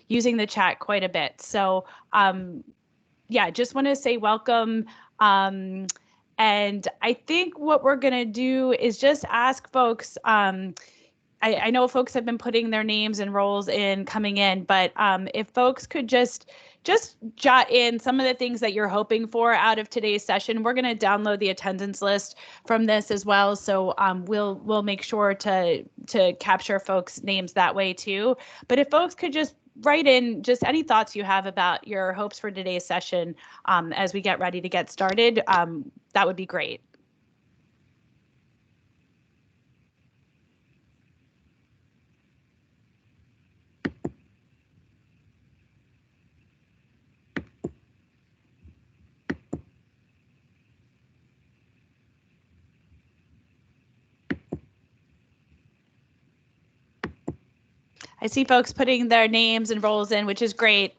using the chat quite a bit. So yeah, just want to say welcome. And I think what we're going to do is just ask folks, I know folks have been putting their names and roles in coming in, but if folks could just jot in some of the things that you're hoping for out of today's session. We're going to download the attendance list from this as well, so we'll make sure to capture folks' names that way too. But if folks could just write in just any thoughts you have about your hopes for today's session as we get ready to get started, that would be great. I see folks putting their names and roles in, which is great.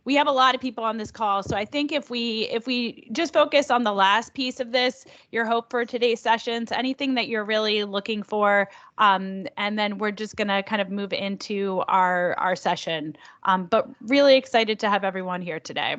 We have a lot of people on this call, so I think if we just focus on the last piece of this, your hope for today's sessions, anything that you're really looking for, and then we're just going to kind of move into our session. But really excited to have everyone here today.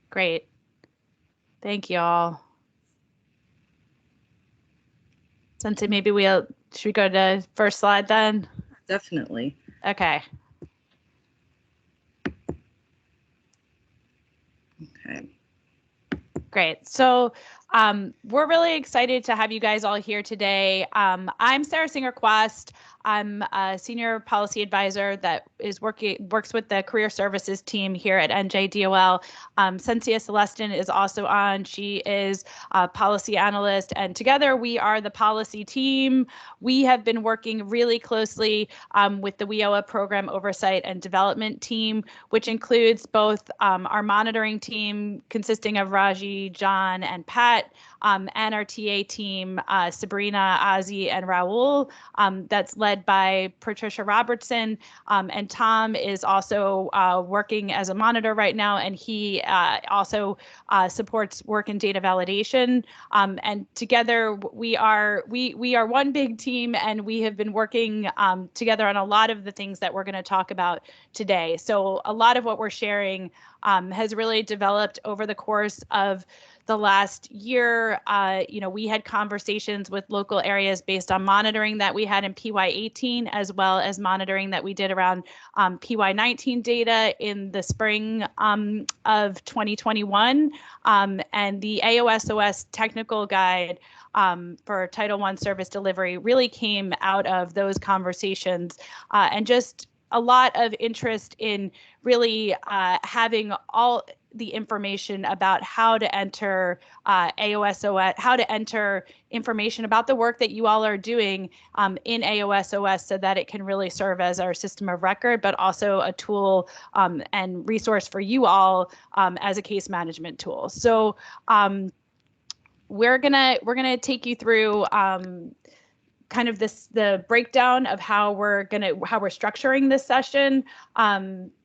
Great. Thank you all. Sensei, maybe should we go to first slide then? Definitely. Okay. Okay. Great. So we're really excited to have you guys all here today. I'm Sarah Singer-Quast. I'm a senior policy advisor that works with the career services team here at NJDOL. Cencia Celestin is also on. She is a policy analyst, and together we are the policy team. We have been working really closely with the WIOA program oversight and development team, which includes both our monitoring team consisting of Raji, John, and Pat, and our TA team, Sabrina, Ozzy, and Raul, that's led by Patricia Robertson, and Tom is also working as a monitor right now, and he also supports work in data validation. And together we are one big team, and we have been working together on a lot of the things that we're going to talk about today. So a lot of what we're sharing has really developed over the course of the last year. We had conversations with local areas based on monitoring that we had in PY18, as well as monitoring that we did around PY19 data in the spring of 2021. And the AOSOS technical guide for Title I service delivery really came out of those conversations, and just a lot of interest in really having all the information about how to enter AOSOS, how to enter information about the work that you all are doing in AOSOS, so that it can really serve as our system of record, but also a tool and resource for you all as a case management tool. So we're gonna take you through kind of the breakdown of how we're structuring this session.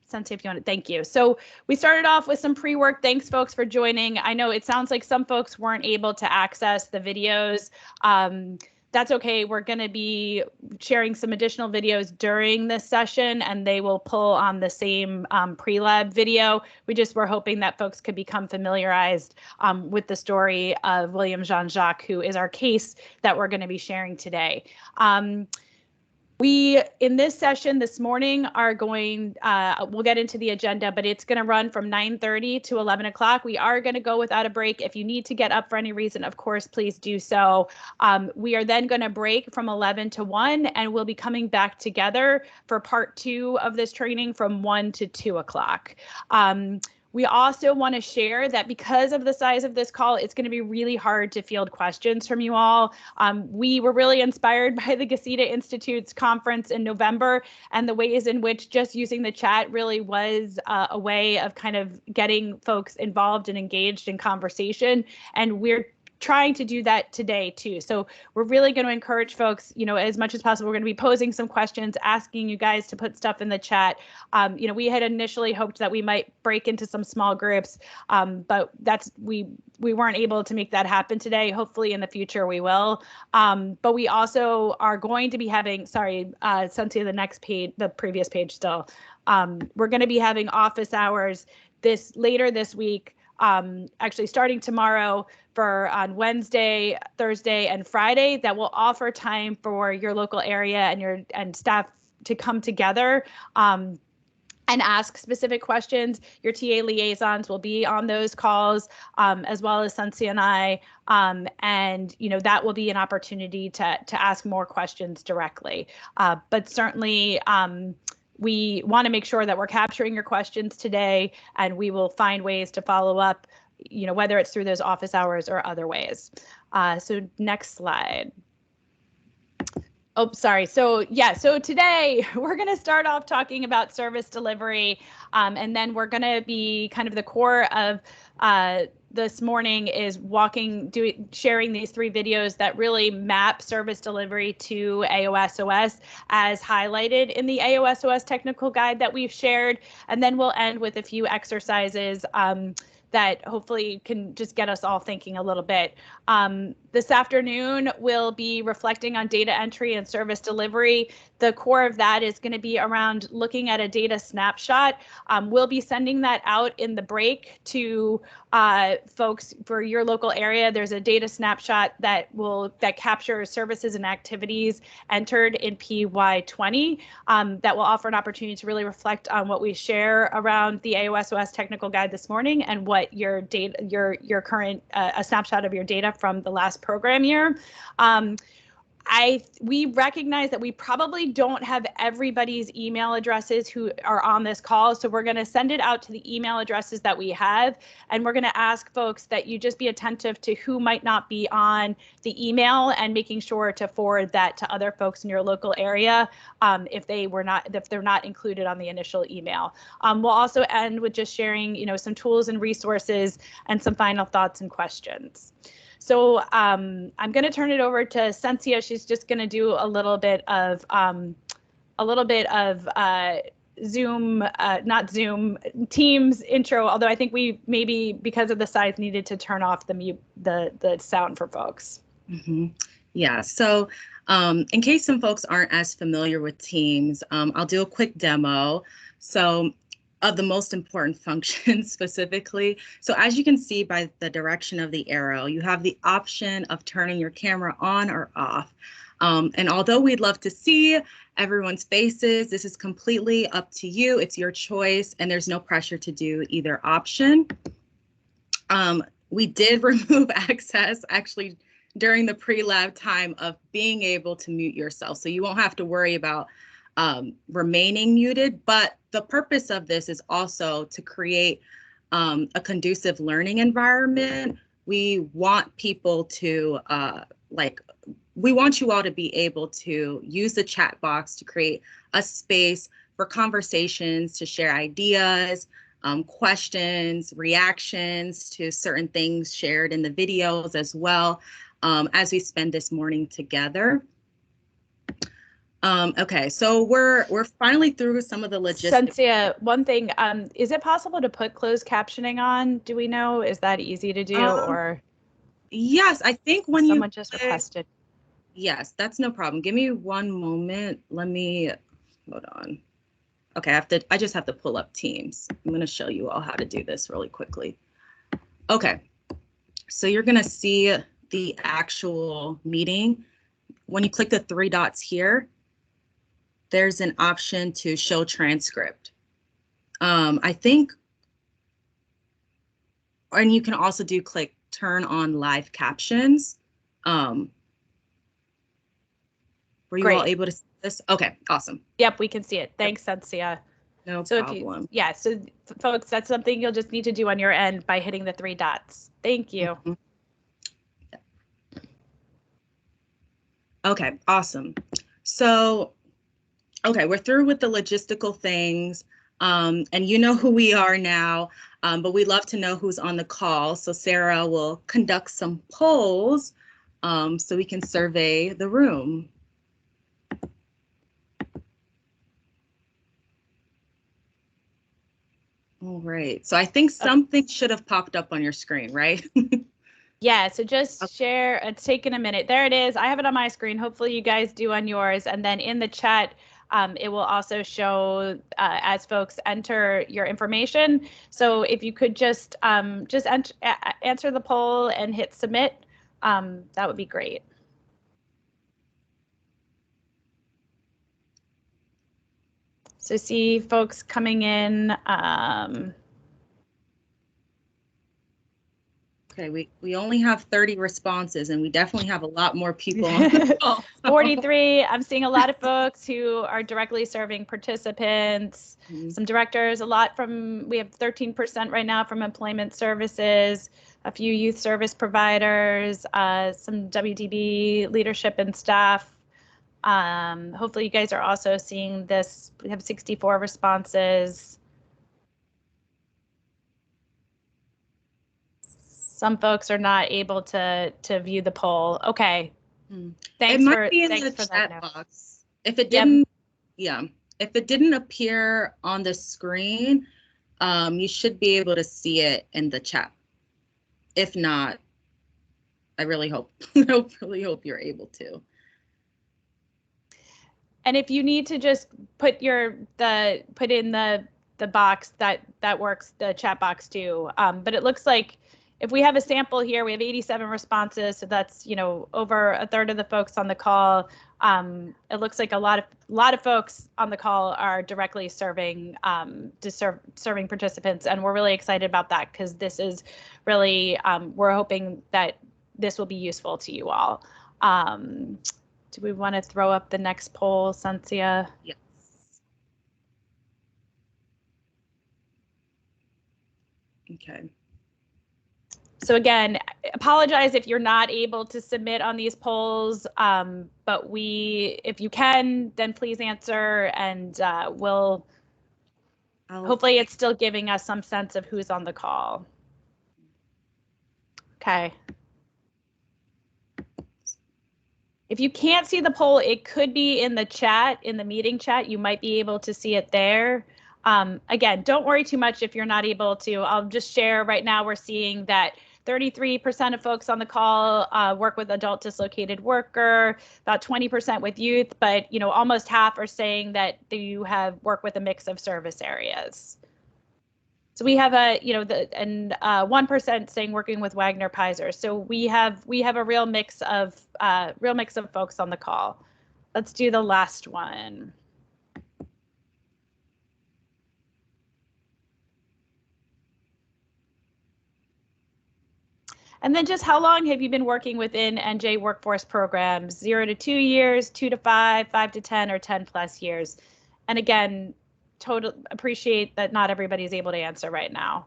Sensei, if you want to, thank you. So we started off with some pre-work. Thanks, folks, for joining. I know it sounds like some folks weren't able to access the videos. That's okay. We're going to be sharing some additional videos during this session, and they will pull on the same pre-lab video. We just were hoping that folks could become familiarized with the story of William Jean-Jacques, who is our case that we're going to be sharing today. We, in this session this morning, are going, we'll get into the agenda, but it's going to run from 9:30 to 11 o'clock. We are going to go without a break. If you need to get up for any reason, of course, please do so. We are then going to break from 11 to 1, and we'll be coming back together for part 2 of this training from 1 to 2 o'clock. We also want to share that because of the size of this call, it's going to be really hard to field questions from you all. We were really inspired by the Gesida Institute's conference in November, and the ways in which just using the chat really was a way of kind of getting folks involved and engaged in conversation. And we're trying to do that today too. So we're really going to encourage folks, you know, as much as possible. We're going to be posing some questions, asking you guys to put stuff in the chat. You know, we had initially hoped that we might break into some small groups, but we weren't able to make that happen today. Hopefully in the future we will. But we also are going to be having, sorry, Cynthia, the next page, the previous page still. We're going to be having office hours later this week, actually starting tomorrow on Wednesday, Thursday, and Friday, that will offer time for your local area and staff to come together and ask specific questions. Your TA liaisons will be on those calls, as well as Cynthia and I, and you know, that will be an opportunity to ask more questions directly. But certainly, we want to make sure that we're capturing your questions today, and we will find ways to follow up, you know, whether it's through those office hours or other ways. So next slide. Oh, sorry. So yeah, so today we're going to start off talking about service delivery, and then we're going to be kind of the core of this morning is sharing these 3 videos that really map service delivery to AOSOS as highlighted in the AOSOS technical guide that we've shared. And then we'll end with a few exercises that hopefully can just get us all thinking a little bit. This afternoon, we'll be reflecting on data entry and service delivery. The core of that is going to be around looking at a data snapshot. We'll be sending that out in the break to folks for your local area. There's a data snapshot that captures services and activities entered in PY20 that will offer an opportunity to really reflect on what we share around the AOSOS technical guide this morning and what your current a snapshot of your data from the last program year. We recognize that we probably don't have everybody's email addresses who are on this call, so we're going to send it out to the email addresses that we have, and we're going to ask folks that you just be attentive to who might not be on the email and making sure to forward that to other folks in your local area if they're not included on the initial email. We'll also end with just sharing, you know, some tools and resources and some final thoughts and questions. So I'm going to turn it over to Cynthia. She's just going to do a little bit of Zoom, not Zoom, Teams intro. Although I think we maybe because of the size needed to turn off the sound for folks. Mm-hmm. Yeah. So in case some folks aren't as familiar with Teams, I'll do a quick demo. So of the most important functions specifically. So as you can see by the direction of the arrow, you have the option of turning your camera on or off. And although we'd love to see everyone's faces, this is completely up to you. It's your choice, and there's no pressure to do either option. We did remove access actually during the pre-lab time of being able to mute yourself. So you won't have to worry about remaining muted, but the purpose of this is also to create a conducive learning environment. We want people to we want you all to be able to use the chat box to create a space for conversations, to share ideas, questions, reactions to certain things shared in the videos as well, as we spend this morning together. Okay, so we're finally through some of the logistics. Cynthia, one thing, is it possible to put closed captioning on? Do we know? Is that easy to do, or? Yes, I think when someone just requested. Yes, that's no problem. Give me one moment. Let me, hold on. Okay, I just have to pull up Teams. I'm going to show you all how to do this really quickly. Okay, so you're going to see the actual meeting. When you click the 3 dots here, there's an option to show transcript. I think, and you can also click turn on live captions. Were you all able to see this? Okay, awesome. Yep, we can see it. Thanks, Cynthia. No problem. So folks, that's something you'll just need to do on your end by hitting the 3 dots. Thank you. Mm-hmm. Okay, awesome. So, okay, we're through with the logistical things. And you know who we are now, but we'd love to know who's on the call. So Sarah will conduct some polls so we can survey the room. All right, so I think something should have popped up on your screen, right? Yeah, so just share, it's taken a minute. There it is. I have it on my screen. Hopefully you guys do on yours. And then in the chat, it will also show as folks enter your information. So if you could just answer the poll and hit submit, that would be great. So see folks coming in. Okay, we only have 30 responses, and we definitely have a lot more people on the call. 43. I'm seeing a lot of folks who are directly serving participants, some directors, a lot from, we have 13% right now from employment services, a few youth service providers, some WDB leadership and staff. Hopefully you guys are also seeing this. We have 64 responses. Some folks are not able to view the poll. Okay. Thanks it might for, be in thanks the for chat that box. If it didn't, if it didn't appear on the screen, you should be able to see it in the chat. If not, I really hope, really hope you're able to. And if you need to just put in the box, that works, the chat box too. But it looks like if we have a sample here, we have 87 responses, so that's, you know, over a third of the folks on the call. It looks like a lot of folks on the call are directly serving serving participants, and we're really excited about that because this is really we're hoping that this will be useful to you all. Do we want to throw up the next poll, Cynthia? Yes. Okay. So again, apologize if you're not able to submit on these polls, but if you can, then please answer, and hopefully it's still giving us some sense of who's on the call. Okay. If you can't see the poll, it could be in the chat, in the meeting chat. You might be able to see it there. Again, don't worry too much if you're not able to. I'll just share right now, we're seeing that 33% of folks on the call work with adult dislocated worker, about 20% with youth, but you know, almost half are saying that you have worked with a mix of service areas. So we have 1% saying working with Wagner Pizer. So we have a real mix of folks on the call. Let's do the last one. And then just how long have you been working within NJ workforce programs? 0 to 2 years, 2 to 5, 5 to 10, or 10 plus years? And again, totally appreciate that not everybody is able to answer right now.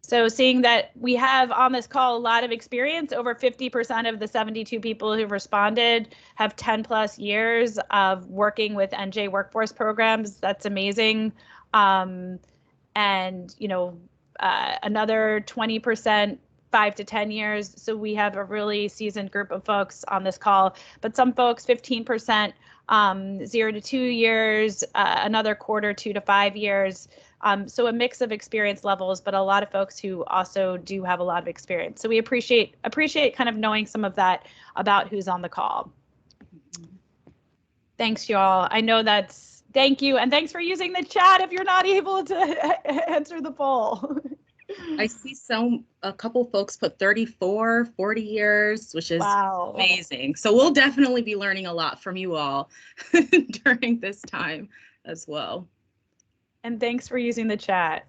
So seeing that we have on this call a lot of experience, over 50% of the 72 people who responded have 10 plus years of working with NJ workforce programs. That's amazing. And you know, another 20%, 5 to 10 years. So we have a really seasoned group of folks on this call, but some folks 15%, 0 to 2 years, another quarter 2 to 5 years. So a mix of experience levels, but a lot of folks who also do have a lot of experience. So we appreciate kind of knowing some of that about who's on the call. Thanks, y'all. I know thank you. And thanks for using the chat if you're not able to answer the poll. I see a couple folks put 34, 40 years, which is amazing. So we'll definitely be learning a lot from you all during this time as well. And thanks for using the chat.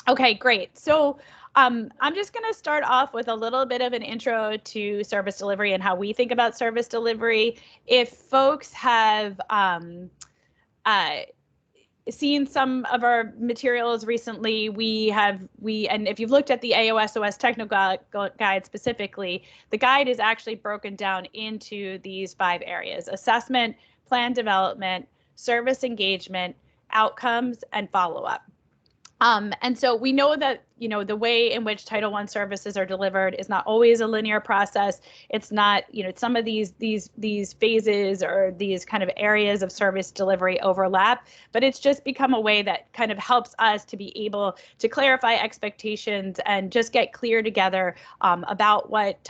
Okay, great. So I'm just going to start off with a little bit of an intro to service delivery and how we think about service delivery. If folks have seen some of our materials recently, and if you've looked at the AOSOS technical guide specifically, the guide is actually broken down into these 5 areas: assessment, plan development, service engagement, outcomes, and follow-up. And so we know that, the way in which Title I services are delivered is not always a linear process. It's not, some of these phases or these kind of areas of service delivery overlap, but it's just become a way that kind of helps us to be able to clarify expectations and just get clear together about what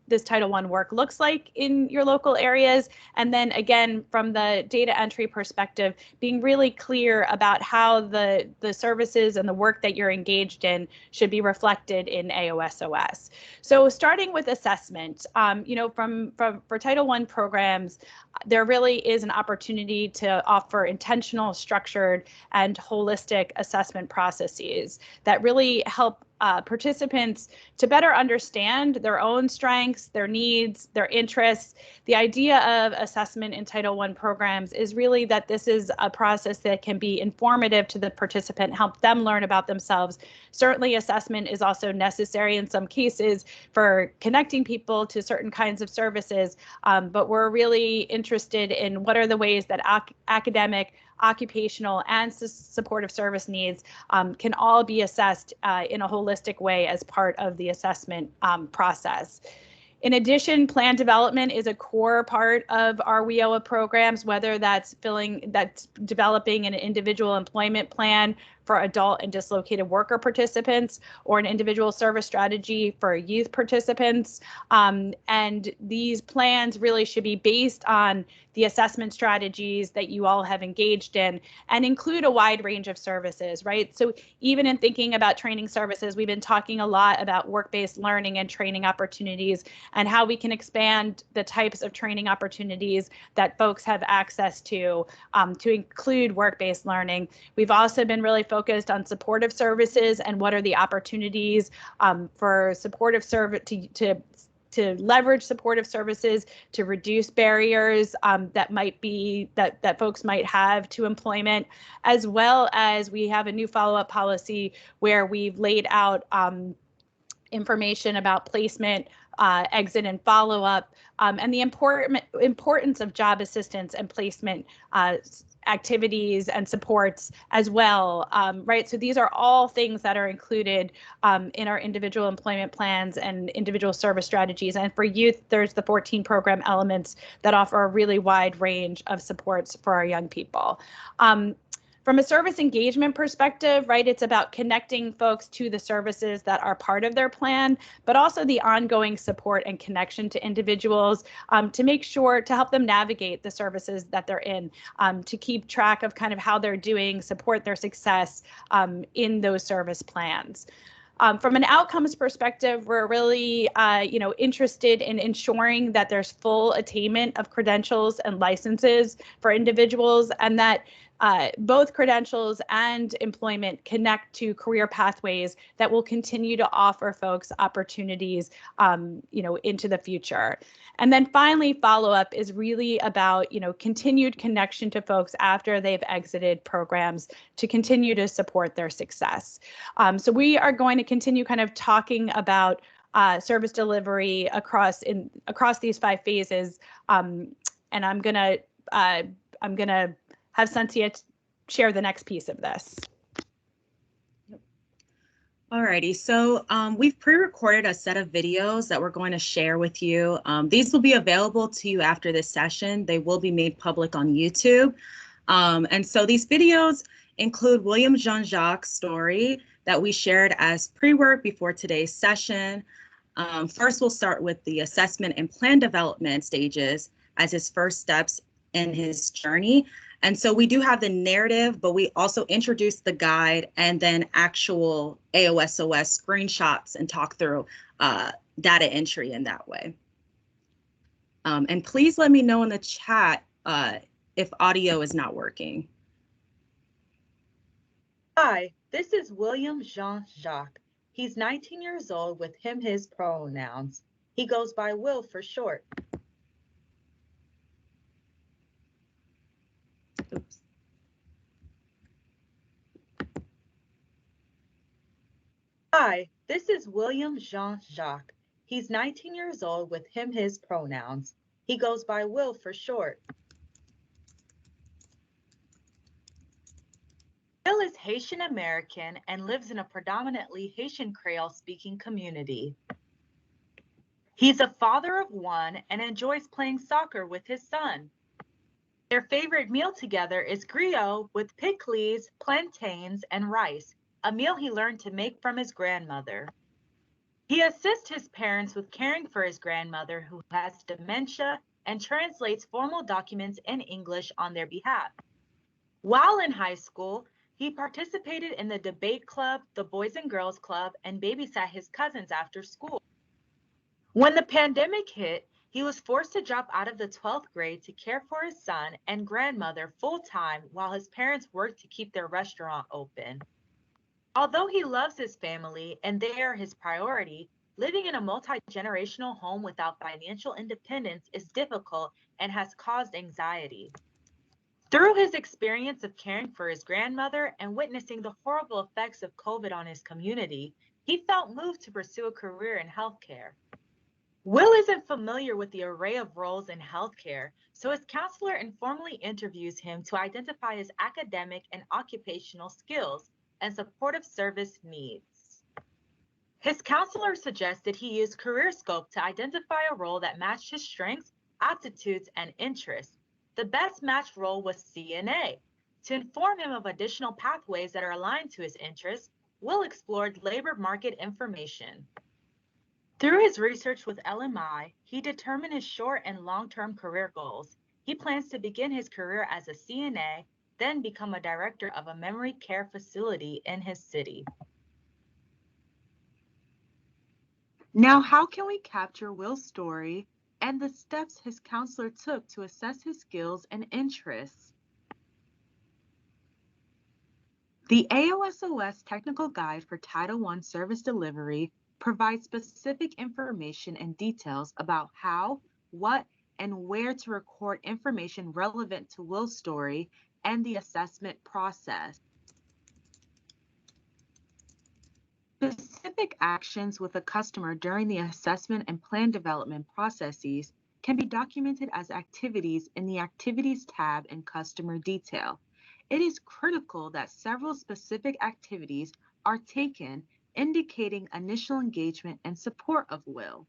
this Title I work looks like in your local areas. And then again, from the data entry perspective, being really clear about how the services and the work that you're engaged in should be reflected in AOSOS. So starting with assessment, for Title I programs, there really is an opportunity to offer intentional, structured, and holistic assessment processes that really help participants to better understand their own strengths, their needs, their interests. The idea of assessment in Title I programs is really that this is a process that can be informative to the participant, help them learn about themselves. Certainly, assessment is also necessary in some cases for connecting people to certain kinds of services, but we're really interested in what are the ways that academic, occupational, and supportive service needs can all be assessed in a holistic way as part of the assessment process. In addition, plan development is a core part of our WIOA programs, whether that's developing an individual employment plan for adult and dislocated worker participants, or an individual service strategy for youth participants. And these plans really should be based on the assessment strategies that you all have engaged in and include a wide range of services, right? So even in thinking about training services, we've been talking a lot about work-based learning and training opportunities and how we can expand the types of training opportunities that folks have access to include work-based learning. We've also been really focused on supportive services and what are the opportunities for supportive service to leverage supportive services to reduce barriers that folks might have to employment, as well as we have a new follow-up policy where we've laid out information about placement, exit, and follow-up, and the importance of job assistance and placement activities and supports as well, right? So these are all things that are included in our individual employment plans and individual service strategies. And for youth, there's the 14 program elements that offer a really wide range of supports for our young people. From a service engagement perspective, right, it's about connecting folks to the services that are part of their plan, but also the ongoing support and connection to individuals to make sure to help them navigate the services that they're in, to keep track of kind of how they're doing, support their success in those service plans. From an outcomes perspective, we're really, interested in ensuring that there's full attainment of credentials and licenses for individuals, and that both credentials and employment connect to career pathways that will continue to offer folks opportunities, into the future. And then finally, follow-up is really about, continued connection to folks after they've exited programs to continue to support their success. So we are going to continue kind of talking about service delivery across these 5 phases, and I'm gonna have Cynthia share the next piece of this. Alrighty, so we've pre-recorded a set of videos that we're going to share with you. These will be available to you after this session. They will be made public on YouTube. And so these videos include William Jean-Jacques' story that we shared as pre-work before today's session. First, we'll start with the assessment and plan development stages as his first steps in his journey. And so we do have the narrative, but we also introduce the guide and then actual AOSOS screenshots and talk through data entry in that way. And please let me know in the chat if audio is not working. Hi, this is William Jean-Jacques. He's 19 years old with him, his pronouns. He goes by Will for short. Oops. Hi, this is William Jean-Jacques. He's 19 years old with him, his pronouns. He goes by Will for short. Will is Haitian American and lives in a predominantly Haitian Creole speaking community. He's a father of one and enjoys playing soccer with his son. Their favorite meal together is griot with pickles, plantains, and rice, a meal he learned to make from his grandmother. He assists his parents with caring for his grandmother who has dementia and translates formal documents in English on their behalf. While in high school, he participated in the debate club, the Boys and Girls Club, and babysat his cousins after school. When the pandemic hit, he was forced to drop out of the 12th grade to care for his son and grandmother full-time while his parents worked to keep their restaurant open. Although he loves his family and they are his priority, living in a multi-generational home without financial independence is difficult and has caused anxiety. Through his experience of caring for his grandmother and witnessing the horrible effects of COVID on his community, he felt moved to pursue a career in healthcare. Will isn't familiar with the array of roles in healthcare, so his counselor informally interviews him to identify his academic and occupational skills and supportive service needs. His counselor suggested he use CareerScope to identify a role that matched his strengths, aptitudes, and interests. The best matched role was CNA. To inform him of additional pathways that are aligned to his interests, Will explored labor market information. Through his research with LMI, he determined his short and long-term career goals. He plans to begin his career as a CNA, then become a director of a memory care facility in his city. Now, how can we capture Will's story and the steps his counselor took to assess his skills and interests? The AOSOS Technical Guide for Title I Service Delivery provides specific information and details about how, what, and where to record information relevant to Will's story and the assessment process. Specific actions with a customer during the assessment and plan development processes can be documented as activities in the Activities tab in Customer Detail. It is critical that several specific activities are taken, indicating initial engagement and support of Will.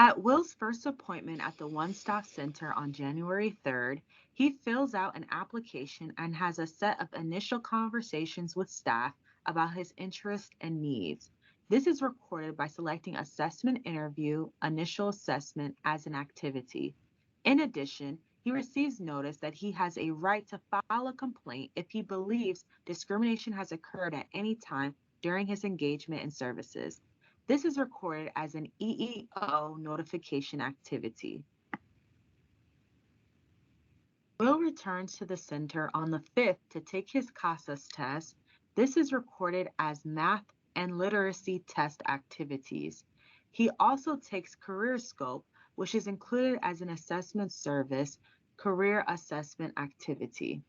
At Will's first appointment at the One Stop Center on January 3rd, he fills out an application and has a set of initial conversations with staff about his interests and needs. This is recorded by selecting Assessment Interview, Initial Assessment as an activity. In addition, he receives notice that he has a right to file a complaint if he believes discrimination has occurred at any time during his engagement in services. This is recorded as an EEO notification activity. Will returns to the center on the 5th to take his CASAS test. This is recorded as math and literacy test activities. He also takes CareerScope, which is included as an assessment service, career assessment activity.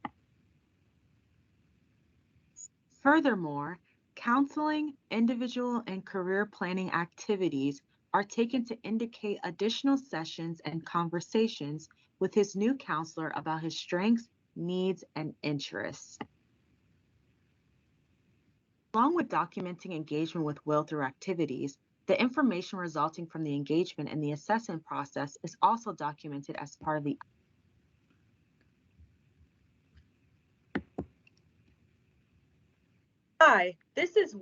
Furthermore, counseling, individual, and career planning activities are taken to indicate additional sessions and conversations with his new counselor about his strengths, needs, and interests. Along with documenting engagement with Will through activities, the information resulting from the engagement in the assessment process is also documented as part of the Hi, this is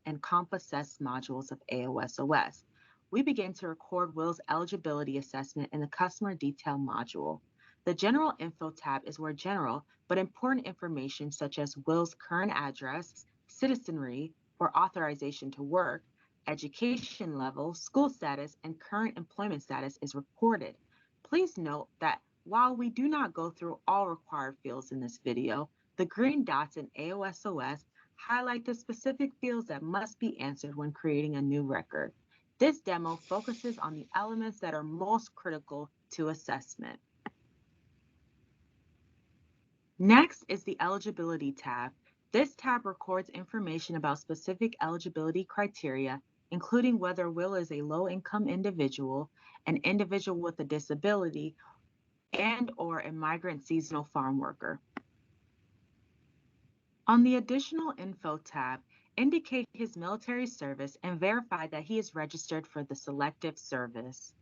and CompAssess modules of AOSOS. We begin to record Will's eligibility assessment in the customer detail module. The General Info tab is where general but important information such as Will's current address, citizenry, or authorization to work, education level, school status, and current employment status is recorded. Please note that while we do not go through all required fields in this video, the green dots in AOSOS highlight the specific fields that must be answered when creating a new record. This demo focuses on the elements that are most critical to assessment. Next is the Eligibility tab. This tab records information about specific eligibility criteria, including whether Will is a low-income individual, an individual with a disability, and/or a migrant seasonal farm worker. On the Additional Info tab, indicate his military service and verify that he is registered for the selective service.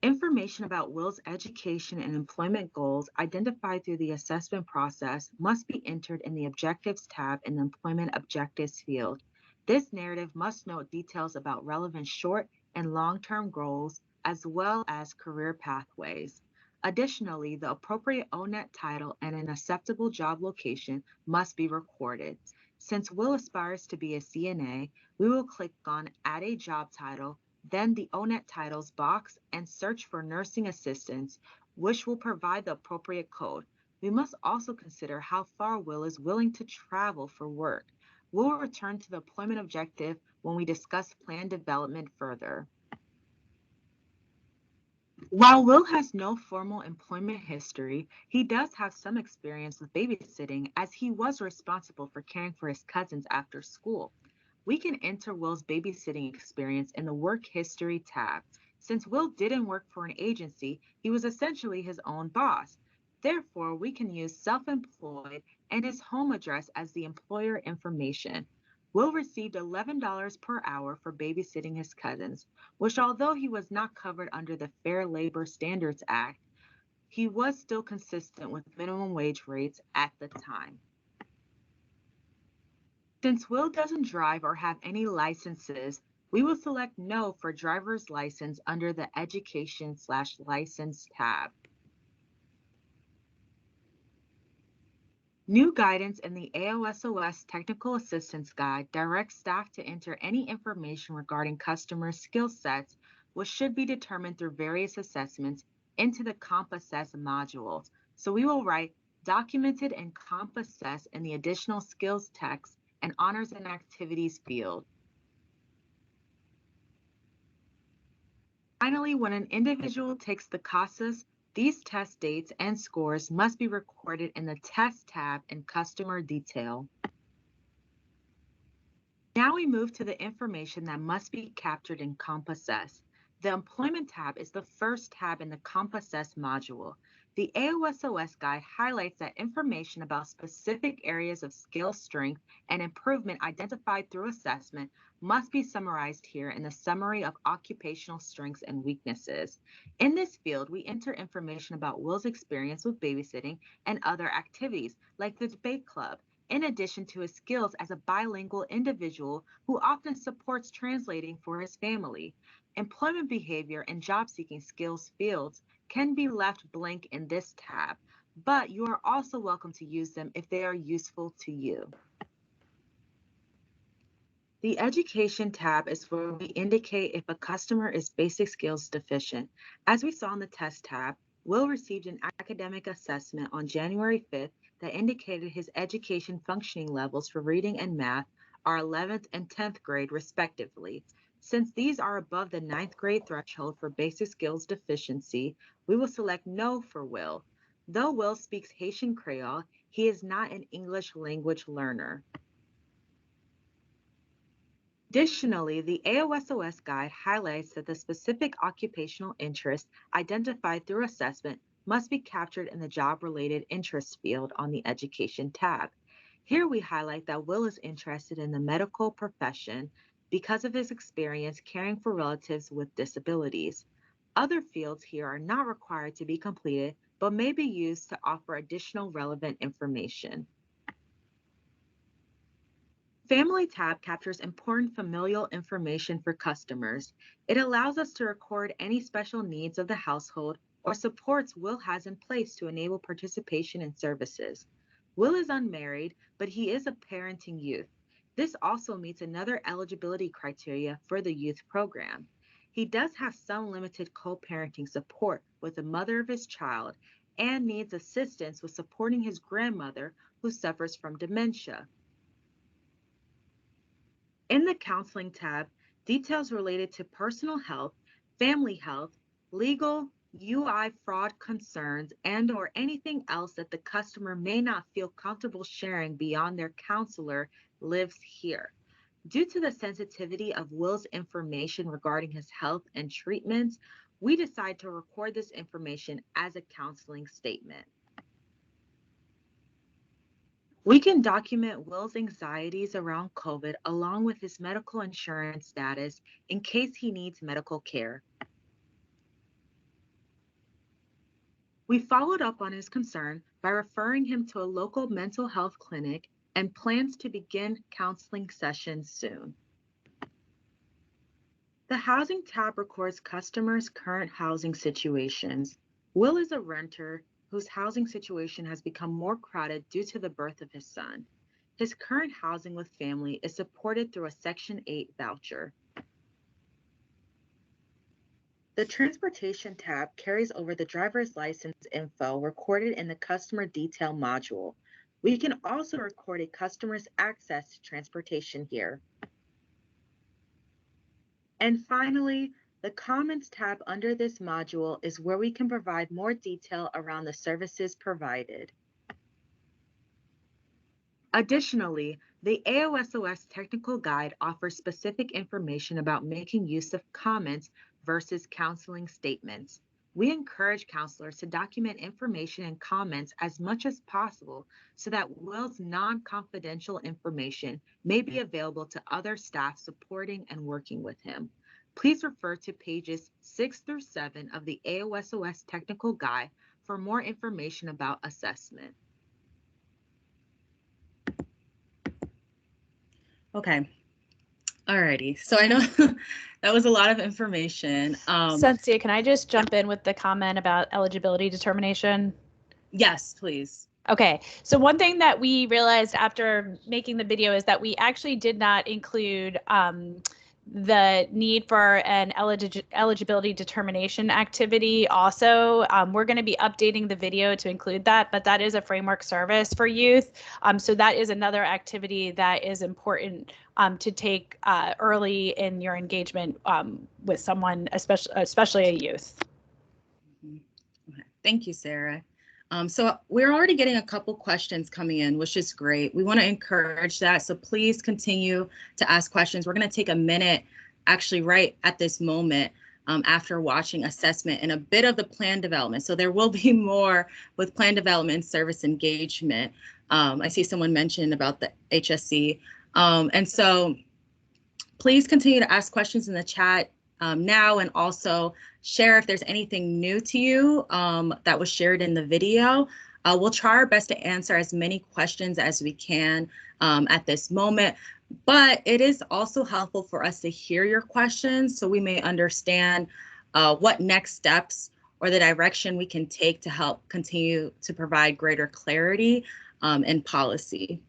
Information about Will's education and employment goals identified through the assessment process must be entered in the Objectives tab in the Employment Objectives field. This narrative must note details about relevant short and long-term goals as well as career pathways. Additionally, the appropriate ONET title and an acceptable job location must be recorded. Since Will aspires to be a CNA, we will click on Add a Job Title, then the ONET titles box, and search for nursing assistants, which will provide the appropriate code. We must also consider how far Will is willing to travel for work. We'll return to the employment objective when we discuss plan development further. While Will has no formal employment history, he does have some experience with babysitting as he was responsible for caring for his cousins after school. We can enter Will's babysitting experience in the Work History tab. Since Will didn't work for an agency, he was essentially his own boss. Therefore, we can use self-employed and his home address as the employer information. Will received $11 per hour for babysitting his cousins, which although he was not covered under the Fair Labor Standards Act, he was still consistent with minimum wage rates at the time. Since Will doesn't drive or have any licenses, we will select No for driver's license under the Education/License tab. New guidance in the AOSOS Technical Assistance Guide directs staff to enter any information regarding customer skill sets, which should be determined through various assessments, into the CompAssess module. So we will write documented in CompAssess in the additional skills text and honors and activities field. Finally, when an individual takes the CASAS, these test dates and scores must be recorded in the Test tab in Customer Detail. Now we move to the information that must be captured in CompAssess. The Employment tab is the first tab in the CompAssess module. The AOSOS guide highlights that information about specific areas of skill strength and improvement identified through assessment must be summarized here in the Summary of Occupational Strengths and Weaknesses. In this field, we enter information about Will's experience with babysitting and other activities, like the debate club, in addition to his skills as a bilingual individual who often supports translating for his family. Employment behavior and job-seeking skills fields can be left blank in this tab, but you are also welcome to use them if they are useful to you. The Education tab is where we indicate if a customer is basic skills deficient. As we saw in the Test tab, Will received an academic assessment on January 5th that indicated his education functioning levels for reading and math are 11th and 10th grade respectively. Since these are above the 9th grade threshold for basic skills deficiency, we will select No for Will. Though Will speaks Haitian Creole, he is not an English language learner. Additionally, the AOSOS guide highlights that the specific occupational interest identified through assessment must be captured in the job-related interest field on the Education tab. Here we highlight that Will is interested in the medical profession because of his experience caring for relatives with disabilities. Other fields here are not required to be completed, but may be used to offer additional relevant information. Family tab captures important familial information for customers. It allows us to record any special needs of the household or supports Will has in place to enable participation in services. Will is unmarried, but he is a parenting youth. This also meets another eligibility criteria for the youth program. He does have some limited co-parenting support with the mother of his child and needs assistance with supporting his grandmother who suffers from dementia. In the Counseling tab, details related to personal health, family health, legal, UI fraud concerns, and/or anything else that the customer may not feel comfortable sharing beyond their counselor lives here. Due to the sensitivity of Will's information regarding his health and treatments, we decide to record this information as a counseling statement. We can document Will's anxieties around COVID along with his medical insurance status in case he needs medical care. We followed up on his concern by referring him to a local mental health clinic and plans to begin counseling sessions soon. The Housing tab records customers' current housing situations. Will is a renter whose housing situation has become more crowded due to the birth of his son. His current housing with family is supported through a Section 8 voucher. The Transportation tab carries over the driver's license info recorded in the Customer Detail module. We can also record a customer's access to transportation here. And finally, the Comments tab under this module is where we can provide more detail around the services provided. Additionally, the AOSOS Technical Guide offers specific information about making use of comments versus counseling statements. We encourage counselors to document information and comments as much as possible so that Will's non-confidential information may be available to other staff supporting and working with him. Please refer to pages 6 through 7 of the AOSOS Technical Guide for more information about assessment. Okay. Alrighty. So I know that was a lot of information. Sensia, can I just jump in with the comment about eligibility determination? Yes, please. Okay, so one thing that we realized after making the video is that we actually did not include the need for an eligibility determination activity also. We're going to be updating the video to include that, but that is a framework service for youth. So that is another activity that is important to take early in your engagement with someone, especially a youth. Okay. Thank you, Sarah. So we're already getting a couple questions coming in, which is great. We want to encourage that. So please continue to ask questions. We're going to take a minute, actually right at this moment, after watching assessment and a bit of the plan development. So there will be more with plan development and service engagement. I see someone mentioned about the HSC. And so please continue to ask questions in the chat now, and also share if there's anything new to you that was shared in the video. We'll try our best to answer as many questions as we can at this moment, but it is also helpful for us to hear your questions so we may understand what next steps or the direction we can take to help continue to provide greater clarity in policy.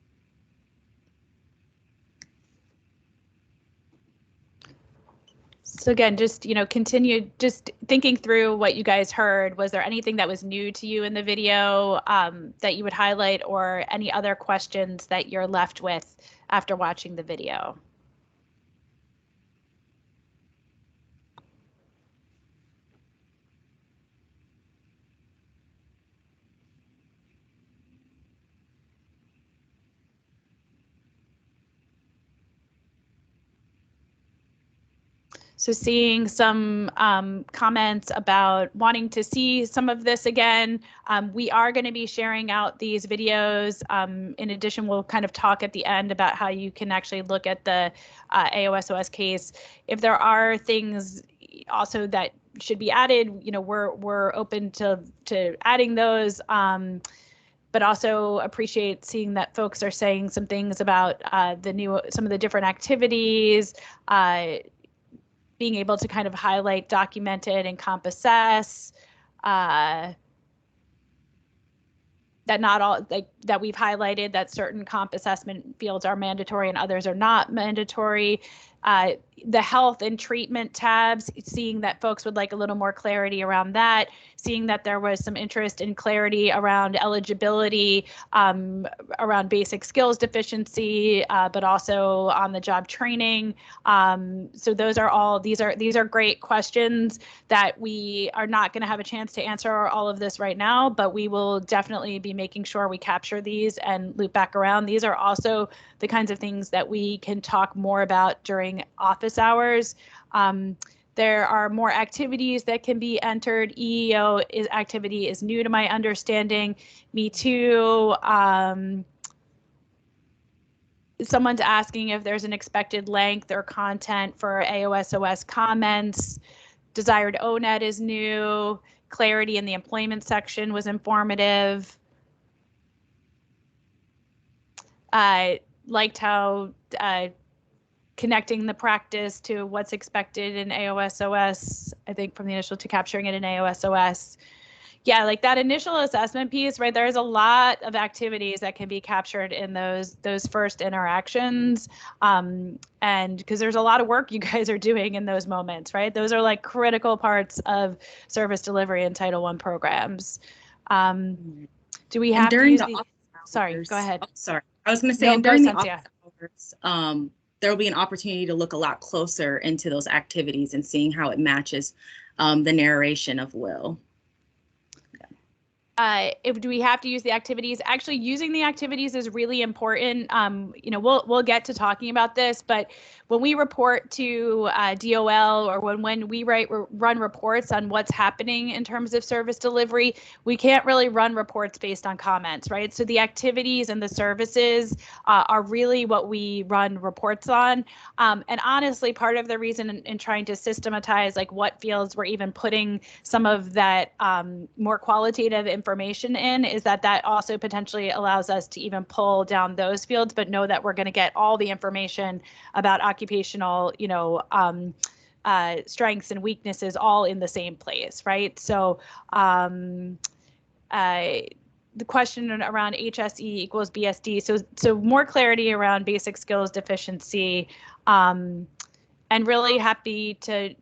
So again, just, continue just thinking through what you guys heard. Was there anything that was new to you in the video that you would highlight, or any other questions that you're left with after watching the video? So seeing some comments about wanting to see some of this again. We are going to be sharing out these videos. In addition, we'll kind of talk at the end about how you can actually look at the AOSOS case. If there are things also that should be added, we're open to adding those. But also appreciate seeing that folks are saying some things about some of the different activities, being able to kind of highlight documented and comp assess, that not all, that we've highlighted that certain comp assessment fields are mandatory and others are not mandatory. The health and treatment tabs, seeing that folks would like a little more clarity around that, seeing that there was some interest in clarity around eligibility, around basic skills deficiency, but also on the job training. So those are all, these are great questions that we are not going to have a chance to answer all of this right now, but we will definitely be making sure we capture these and loop back around. These are also the kinds of things that we can talk more about during office hours. There are more activities that can be entered. EEO activity is new to my understanding. Me too. Someone's asking if there's an expected length or content for AOSOS comments. Desired ONET is new. Clarity in the employment section was informative. I liked how connecting the practice to what's expected in AOSOS, I think from the initial to capturing it in AOSOS. Yeah, like that initial assessment piece, right? There's a lot of activities that can be captured in those first interactions. And because there's a lot of work you guys are doing in those moments, right? Those are like critical parts of service delivery and Title I programs. Do we have to use the, sorry, go ahead. Oh, sorry. I was going to say, No, and during the Cynthia. office hours, there will be an opportunity to look a lot closer into those activities and seeing how it matches the narration of Will. Do we have to use the activities? Actually, using the activities is really important. You know, we'll get to talking about this, but when we report to DOL or when we run reports on what's happening in terms of service delivery, we can't really run reports based on comments, right? So the activities and the services are really what we run reports on. And honestly, part of the reason in trying to systematize like what fields we're even putting some of that more qualitative information in is that also potentially allows us to even pull down those fields, but know that we're going to get all the information about occupational, you know, strengths and weaknesses all in the same place, right? So the question around HSE equals BSD, so more clarity around basic skills deficiency, and really happy to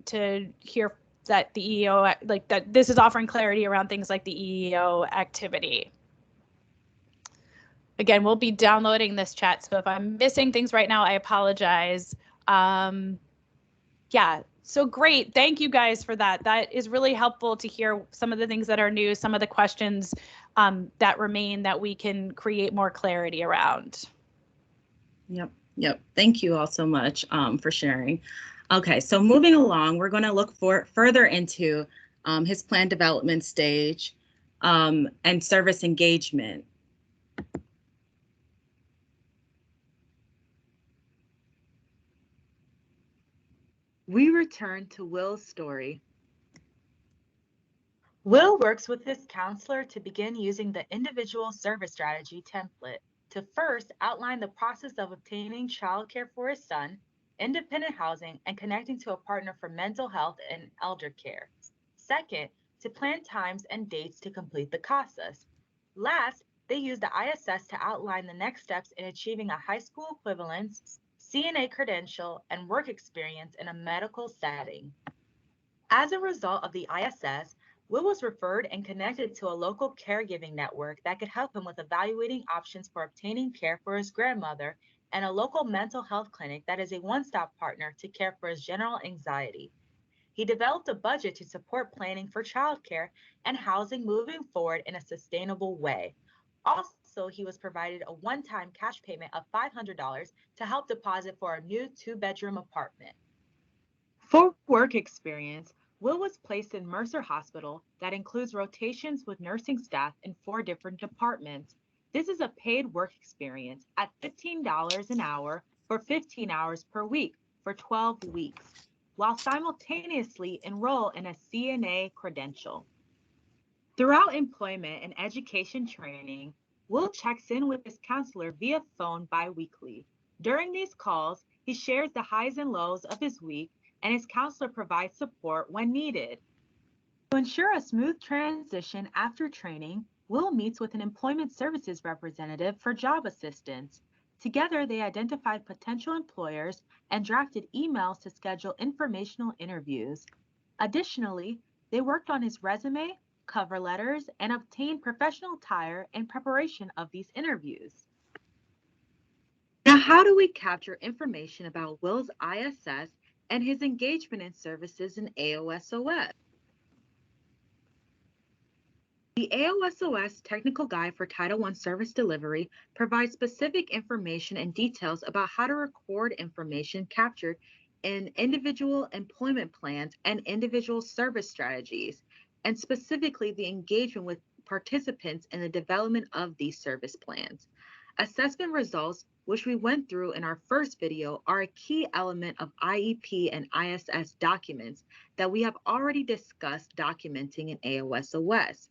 hear that the EEO, like that this is offering clarity around things like the EEO activity. Again, we'll be downloading this chat, so if I'm missing things right now, I apologize. Yeah, so great. Thank you guys for that. That is really helpful to hear some of the things that are new, some of the questions that remain that we can create more clarity around. Yep. Thank you all so much for sharing. Okay, so moving along, we're going to look further into his plan development stage and service engagement. We return to Will's story. Will works with his counselor to begin using the individual service strategy template to first outline the process of obtaining childcare for his son, independent housing, and connecting to a partner for mental health and elder care. Second, to plan times and dates to complete the CASAs. Last, they use the ISS to outline the next steps in achieving a high school equivalence, CNA credential, and work experience in a medical setting. As a result of the ISS, Will was referred and connected to a local caregiving network that could help him with evaluating options for obtaining care for his grandmother and a local mental health clinic that is a one-stop partner to care for his general anxiety. He developed a budget to support planning for childcare and housing moving forward in a sustainable way. Also, he was provided a one-time cash payment of $500 to help deposit for a new 2-bedroom apartment. For work experience, Will was placed in Mercer Hospital that includes rotations with nursing staff in 4 different departments. This is a paid work experience at $15 an hour for 15 hours per week for 12 weeks, while simultaneously enroll in a CNA credential. Throughout employment and education training, Will checks in with his counselor via phone bi-weekly. During these calls, he shares the highs and lows of his week, and his counselor provides support when needed. To ensure a smooth transition after training, Will meets with an employment services representative for job assistance. Together, they identified potential employers and drafted emails to schedule informational interviews. Additionally, they worked on his resume, cover letters, and obtained professional attire in preparation of these interviews. Now, how do we capture information about Will's ISS and his engagement in services in AOSOS? The AOSOS Technical Guide for Title I Service Delivery provides specific information and details about how to record information captured in individual employment plans and individual service strategies, and specifically the engagement with participants in the development of these service plans. Assessment results, which we went through in our first video, are a key element of IEP and ISS documents that we have already discussed documenting in AOSOS.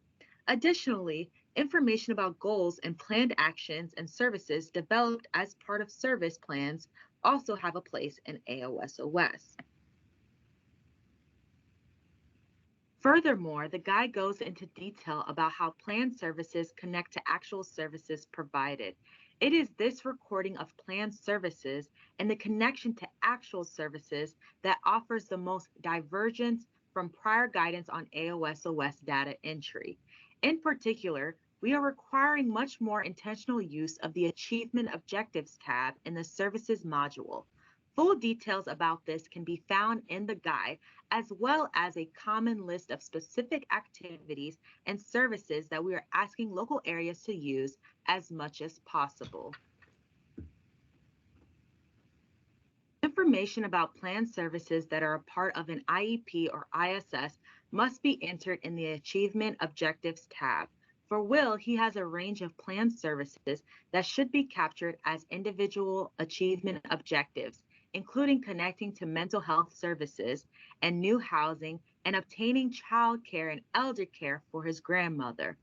Additionally, information about goals and planned actions and services developed as part of service plans also have a place in AOSOS. Furthermore, the guide goes into detail about how planned services connect to actual services provided. It is this recording of planned services and the connection to actual services that offers the most divergence from prior guidance on AOSOS data entry. In particular, we are requiring much more intentional use of the Achievement Objectives tab in the Services module. Full details about this can be found in the guide, as well as a common list of specific activities and services that we are asking local areas to use as much as possible. Information about planned services that are a part of an IEP or ISS must be entered in the Achievement Objectives tab. For Will, he has a range of planned services that should be captured as individual achievement objectives, including connecting to mental health services and new housing and obtaining child care and elder care for his grandmother.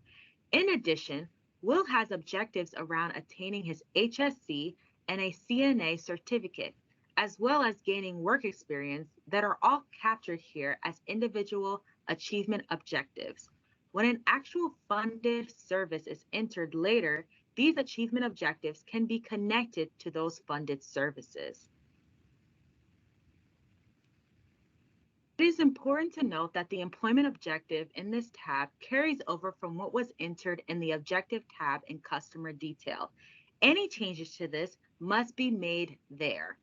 In addition, Will has objectives around attaining his HSC and a CNA certificate, as well as gaining work experience that are all captured here as individual achievement objectives. When an actual funded service is entered later, these achievement objectives can be connected to those funded services. It is important to note that the employment objective in this tab carries over from what was entered in the objective tab in customer detail. Any changes to this must be made there.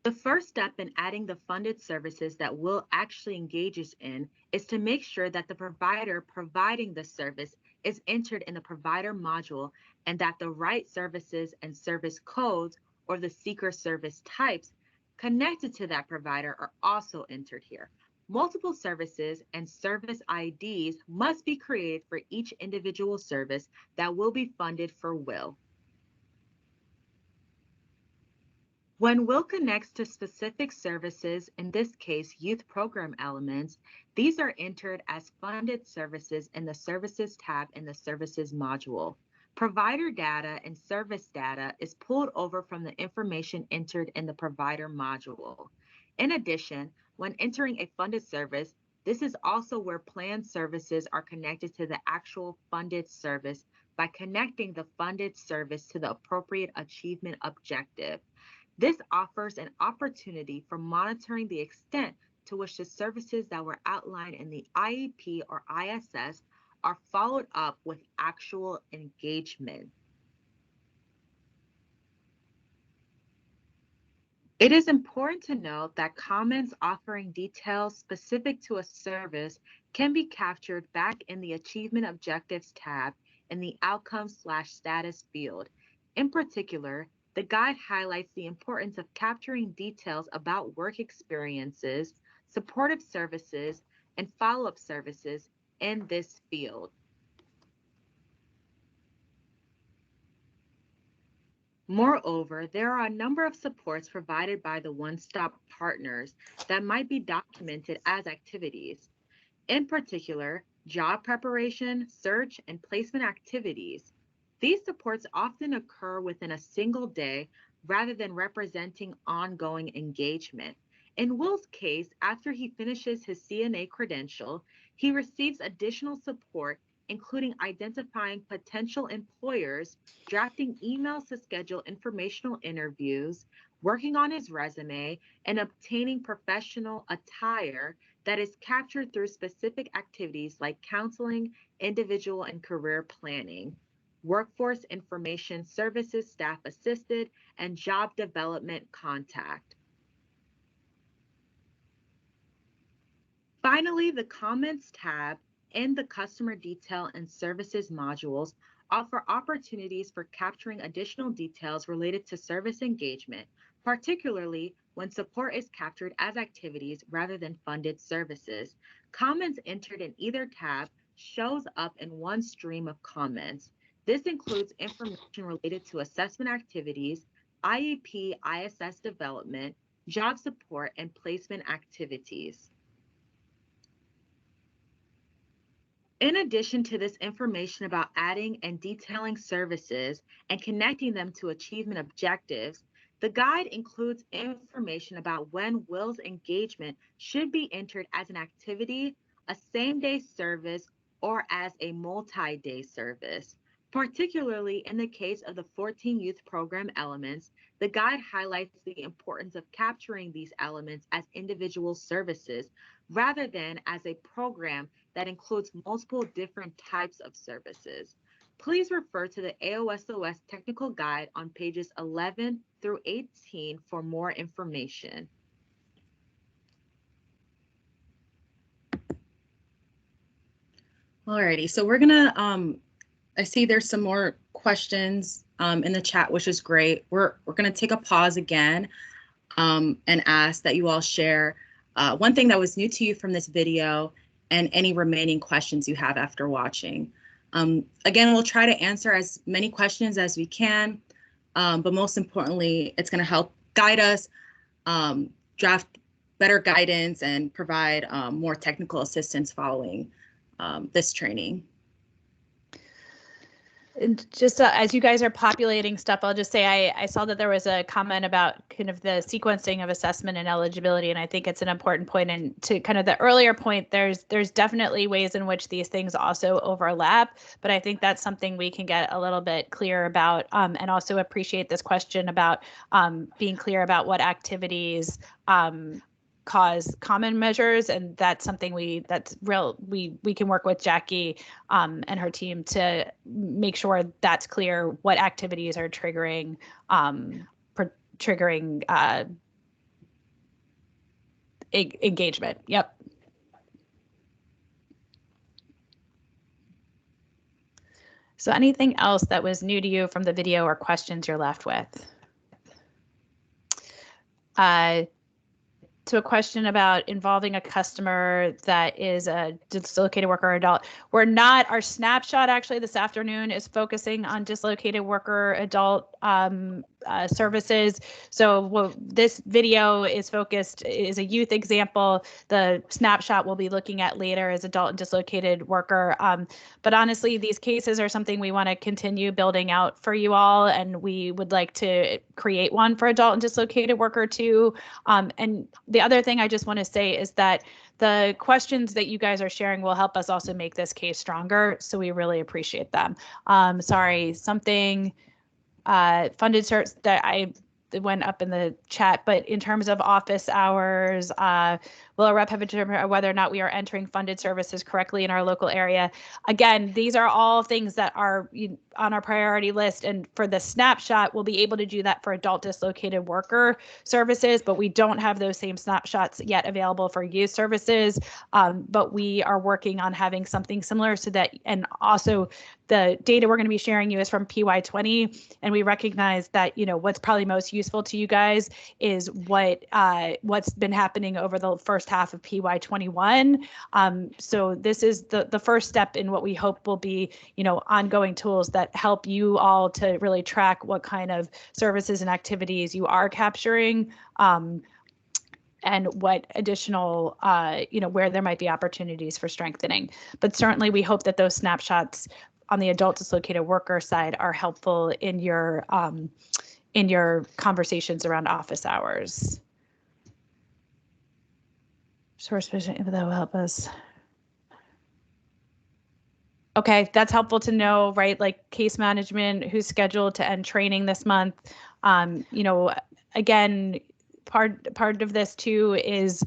The first step in adding the funded services that Will actually engages in is to make sure that the provider providing the service is entered in the provider module and that the right services and service codes, or the seeker service types, connected to that provider are also entered here. Multiple services and service IDs must be created for each individual service that will be funded for Will. When Will connects to specific services, in this case, youth program elements, these are entered as funded services in the Services tab in the Services module. Provider data and service data is pulled over from the information entered in the Provider module. In addition, when entering a funded service, this is also where planned services are connected to the actual funded service by connecting the funded service to the appropriate achievement objective. This offers an opportunity for monitoring the extent to which the services that were outlined in the IEP or ISS are followed up with actual engagement. It is important to note that comments offering details specific to a service can be captured back in the Achievement Objectives tab in the Outcomes/Status field. In particular, the guide highlights the importance of capturing details about work experiences, supportive services, and follow-up services in this field. Moreover, there are a number of supports provided by the one-stop partners that might be documented as activities. In particular, job preparation, search, and placement activities. These supports often occur within a single day rather than representing ongoing engagement. In Will's case, after he finishes his CNA credential, he receives additional support including identifying potential employers, drafting emails to schedule informational interviews, working on his resume, and obtaining professional attire that is captured through specific activities like counseling, individual and career planning, workforce information services staff assisted, and job development contact. Finally, the Comments tab in the Customer Detail and Services modules offer opportunities for capturing additional details related to service engagement, particularly when support is captured as activities rather than funded services. Comments entered in either tab shows up in one stream of comments. This includes information related to assessment activities, IEP, ISS development, job support, and placement activities. In addition to this information about adding and detailing services and connecting them to achievement objectives, the guide includes information about when WILS engagement should be entered as an activity, a same-day service, or as a multi-day service. Particularly in the case of the 14 youth program elements, the guide highlights the importance of capturing these elements as individual services rather than as a program that includes multiple different types of services. Please refer to the AOSOS technical guide on pages 11 through 18 for more information. Alrighty, so we're gonna, I see there's some more questions in the chat, which is great. We're gonna take a pause again and ask that you all share one thing that was new to you from this video and any remaining questions you have after watching. Again, we'll try to answer as many questions as we can, but most importantly, it's gonna help guide us, draft better guidance and provide more technical assistance following this training. And just as you guys are populating stuff, I'll just say I saw that there was a comment about kind of the sequencing of assessment and eligibility, and I think it's an important point. And to kind of the earlier point, there's definitely ways in which these things also overlap, but I think that's something we can get a little bit clear about, and also appreciate this question about being clear about what activities cause common measures, and that's something we can work with Jackie and her team to make sure that's clear what activities are triggering engagement. Yep. So anything else that was new to you from the video or questions you're left with? To a question about involving a customer that is a dislocated worker or adult. Our snapshot actually this afternoon is focusing on dislocated worker adult services. So this video is a youth example. The snapshot we'll be looking at later is adult and dislocated worker. But honestly, these cases are something we want to continue building out for you all, and we would like to create one for adult and dislocated worker too. And the other thing I just want to say is that the questions that you guys are sharing will help us also make this case stronger. So we really appreciate them. Sorry, something funded certs that went up in the chat, but in terms of office hours, will a rep have determined whether or not we are entering funded services correctly in our local area? Again, these are all things that are on our priority list, and for the snapshot, we'll be able to do that for adult dislocated worker services, but we don't have those same snapshots yet available for youth services, but we are working on having something similar so that, and also the data we're going to be sharing you is from PY20, and we recognize that, what's probably most useful to you guys is what's been happening over the first half of PY21. So this is the first step in what we hope will be, ongoing tools that help you all to really track what kind of services and activities you are capturing, and what additional, where there might be opportunities for strengthening. But certainly we hope that those snapshots on the adult dislocated worker side are helpful in your conversations around office hours. Source vision that will help us. Okay, that's helpful to know, right? Like case management, who's scheduled to end training this month. You know, again, part of this too is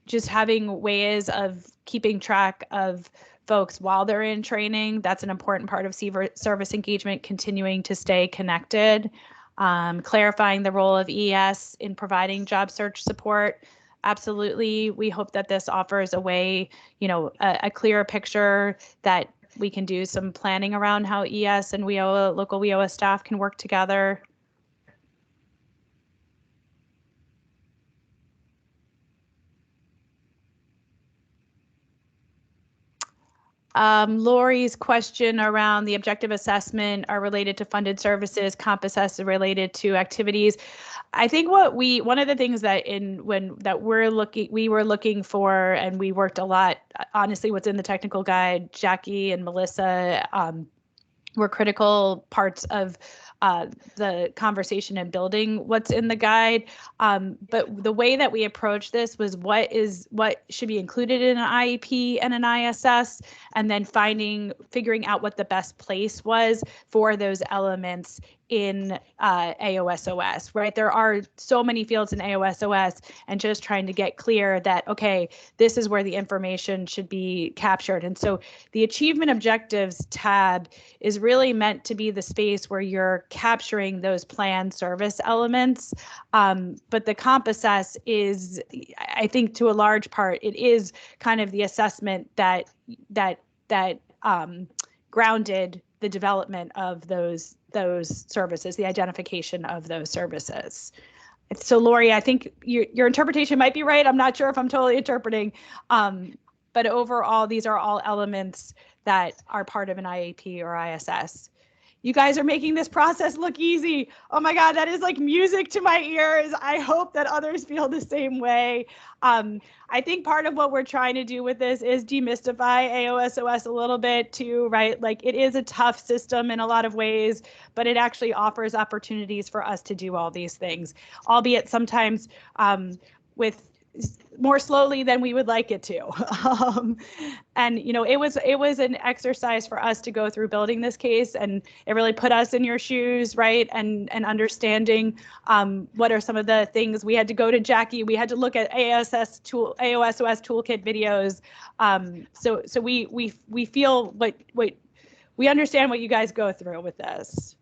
just having ways of keeping track of folks while they're in training. That's an important part of service engagement, continuing to stay connected, clarifying the role of ES in providing job search support. Absolutely. We hope that this offers a way, you know, a clearer picture that we can do some planning around how ES and WIOA, local WIOA staff can work together. Lori's question around the objective assessment are related to funded services, comp assess related to activities. I think one of the things that we were looking for, and we worked a lot, honestly, what's in the technical guide, Jackie and Melissa were critical parts of the conversation and building what's in the guide. But the way that we approached this was what should be included in an IEP and an ISS, and then figuring out what the best place was for those elements in AOSOS, right? There are so many fields in AOSOS, and just trying to get clear that, okay, this is where the information should be captured. And so the Achievement Objectives tab is really meant to be the space where you're capturing those planned service elements. But the comp assess is, I think to a large part, it is kind of the assessment that grounded the development of those services, the identification of those services. So Lori, I think your interpretation might be right. I'm not sure if I'm totally interpreting, but overall, these are all elements that are part of an IEP or ISS. You guys are making this process look easy. Oh my God, that is like music to my ears. I hope that others feel the same way. I think part of what we're trying to do with this is demystify AOSOS a little bit too, right? Like it is a tough system in a lot of ways, but it actually offers opportunities for us to do all these things, albeit sometimes with more slowly than we would like it to. And you know, it was an exercise for us to go through building this case, and it really put us in your shoes, right? And understanding what are some of the things we had to go to Jackie. We had to look at AOSOS toolkit videos. So we feel what we understand what you guys go through with this.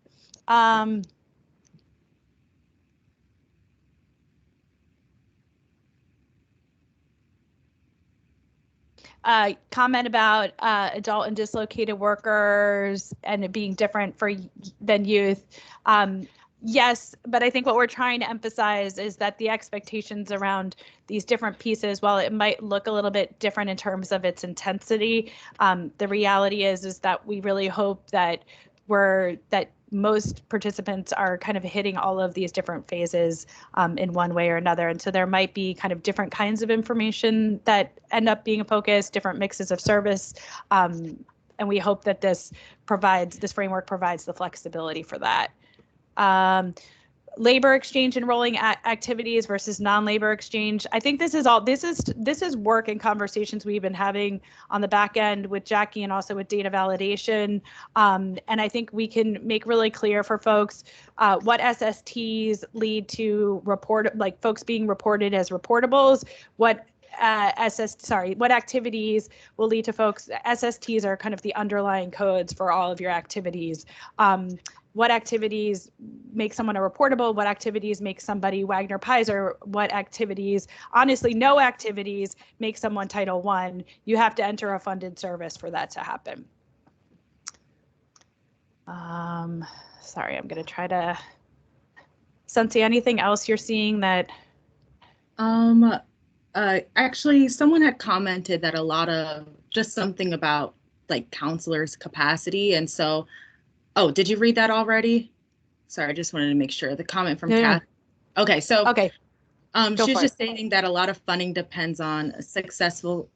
Comment about adult and dislocated workers and it being different than youth. Yes, but I think what we're trying to emphasize is that the expectations around these different pieces, while it might look a little bit different in terms of its intensity, the reality is that we really hope that most participants are kind of hitting all of these different phases in one way or another. And so there might be kind of different kinds of information that end up being a focus, different mixes of service. And we hope that this framework provides the flexibility for that. Labor exchange enrolling activities versus non-labor exchange. I think this is work and conversations we've been having on the back end with Jackie and also with data validation. And I think we can make really clear for folks what SSTs lead to folks being reported as reportables, what activities will lead to folks. SSTs are kind of the underlying codes for all of your activities. What activities make someone a reportable, what activities make somebody Wagner-Pizer, what activities, honestly, no activities make someone Title I. You have to enter a funded service for that to happen. Sorry, I'm gonna try to, Sensi, anything else you're seeing that? Actually, someone had commented that a lot of, just something about like counselors' capacity, and so, oh, did you read that already? Sorry, I just wanted to make sure. The comment from Kath. Okay, so she's just stating that a lot of funding depends on a successful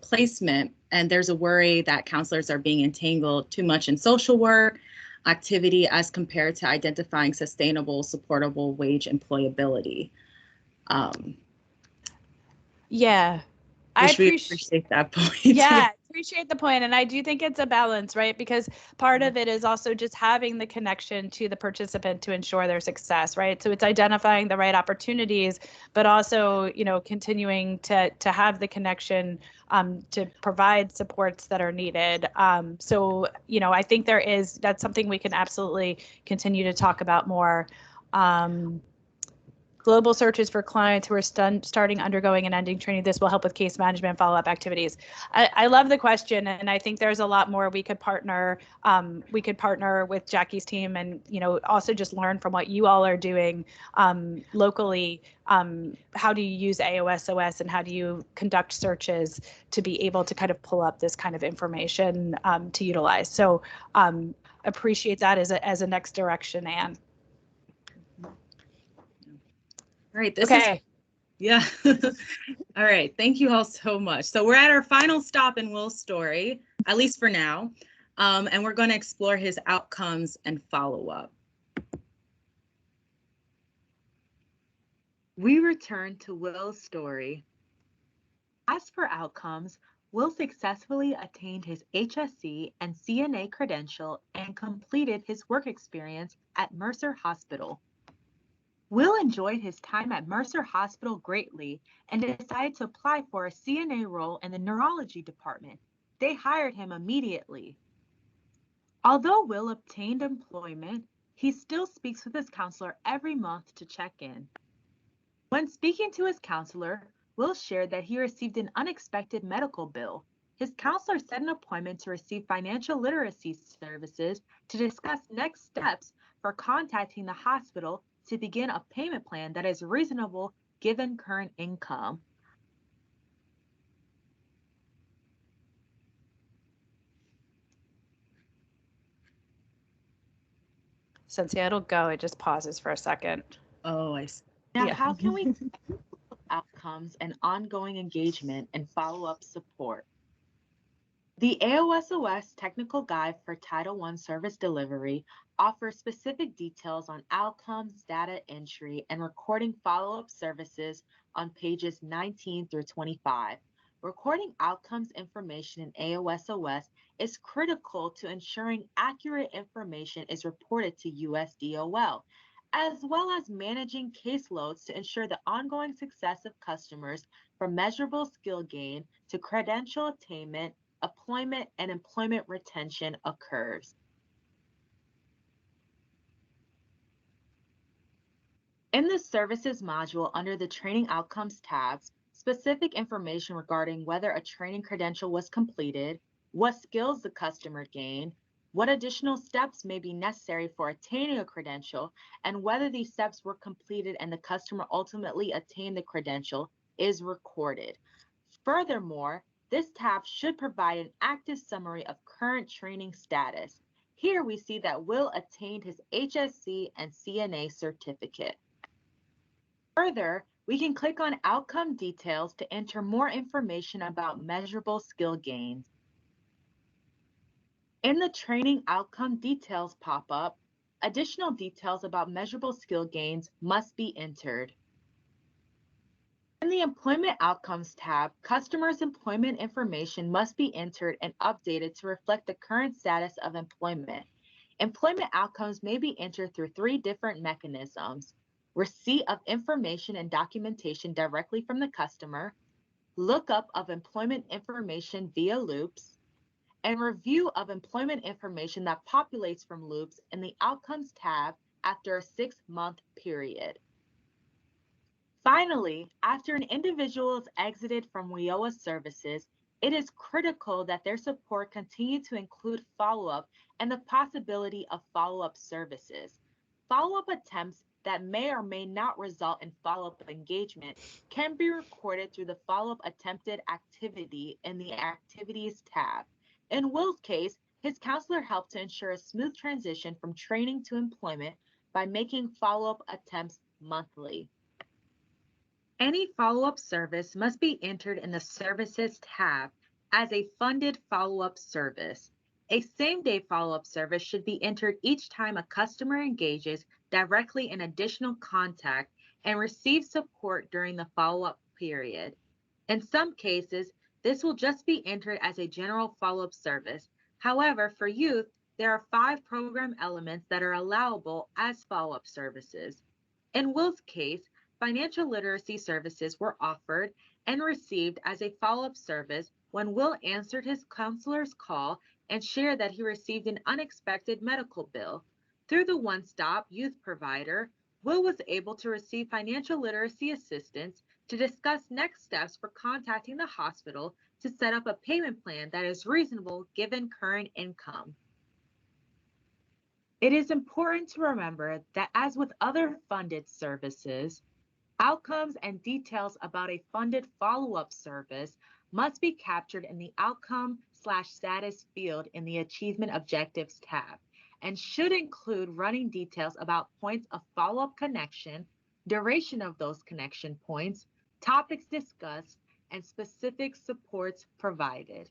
placement, and there's a worry that counselors are being entangled too much in social work activity as compared to identifying sustainable, supportable wage employability. Yeah, I appreciate that point. Yeah, appreciate the point, and I do think it's a balance, right? Because part of it is also just having the connection to the participant to ensure their success, right? So it's identifying the right opportunities, but also, continuing to have the connection to provide supports that are needed. So, I think that's something we can absolutely continue to talk about more. Global searches for clients who are starting, undergoing, and ending training. This will help with case management follow-up activities. I love the question, and I think there's a lot more we could partner. We could partner with Jackie's team, and also just learn from what you all are doing locally. How do you use AOSOS, and how do you conduct searches to be able to kind of pull up this kind of information to utilize? So appreciate that as a next direction, Anne. All right, Okay. Yeah. All right. Thank you all so much. So we're at our final stop in Will's story, at least for now. And we're going to explore his outcomes and follow-up. We return to Will's story. As for outcomes, Will successfully attained his HSC and CNA credential and completed his work experience at Mercer Hospital. Will enjoyed his time at Mercer Hospital greatly and decided to apply for a CNA role in the neurology department. They hired him immediately. Although Will obtained employment, he still speaks with his counselor every month to check in. When speaking to his counselor, Will shared that he received an unexpected medical bill. His counselor set an appointment to receive financial literacy services to discuss next steps for contacting the hospital to begin a payment plan that is reasonable given current income. Since it'll go, it just pauses for a second. Oh, I see. Now, how can we outcomes and ongoing engagement and follow-up support? The AOSOS Technical Guide for Title I Service Delivery offers specific details on outcomes, data entry, and recording follow-up services on pages 19 through 25. Recording outcomes information in AOSOS is critical to ensuring accurate information is reported to USDOL, as well as managing caseloads to ensure the ongoing success of customers from measurable skill gain to credential attainment, employment, and employment retention occurs. In the Services module under the Training Outcomes tab, specific information regarding whether a training credential was completed, what skills the customer gained, what additional steps may be necessary for attaining a credential, and whether these steps were completed and the customer ultimately attained the credential is recorded. Furthermore, this tab should provide an active summary of current training status. Here we see that Will attained his HSC and CNA certificate. Further, we can click on Outcome Details to enter more information about measurable skill gains. In the Training Outcome Details pop-up, additional details about measurable skill gains must be entered. In the Employment Outcomes tab, customers' employment information must be entered and updated to reflect the current status of employment. Employment outcomes may be entered through 3 different mechanisms: receipt of information and documentation directly from the customer, lookup of employment information via loops, and review of employment information that populates from loops in the Outcomes tab after a 6-month period. Finally, after an individual is exited from WIOA services, it is critical that their support continue to include follow-up and the possibility of follow-up services. Follow-up attempts that may or may not result in follow-up engagement can be recorded through the follow-up attempted activity in the Activities tab. In Will's case, his counselor helped to ensure a smooth transition from training to employment by making follow-up attempts monthly. Any follow-up service must be entered in the Services tab as a funded follow-up service. A same-day follow-up service should be entered each time a customer engages directly in additional contact and receives support during the follow-up period. In some cases, This will just be entered as a general follow-up service. However, for youth, there are 5 program elements that are allowable as follow-up services. In Will's case, financial literacy services were offered and received as a follow-up service when Will answered his counselor's call and shared that he received an unexpected medical bill. Through the one-stop youth provider, Will was able to receive financial literacy assistance to discuss next steps for contacting the hospital to set up a payment plan that is reasonable given current income. It is important to remember that as with other funded services, outcomes and details about a funded follow-up service must be captured in the outcome/status field in the Achievement Objectives tab and should include running details about points of follow-up connection, duration of those connection points, topics discussed, and specific supports provided.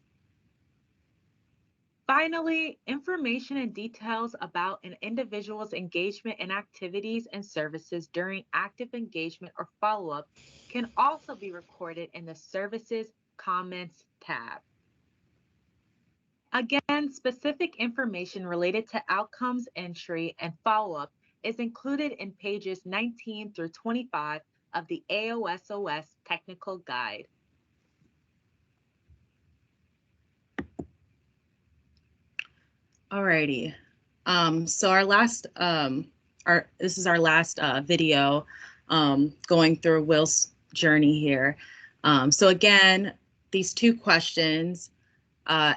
Finally, information and details about an individual's engagement in activities and services during active engagement or follow-up can also be recorded in the Services Comments tab. Again, specific information related to outcomes entry and follow-up is included in pages 19 through 25 of the AOSOS Technical Guide. Alrighty. So our last, this is our last video going through Will's journey here. So again, these 2 questions,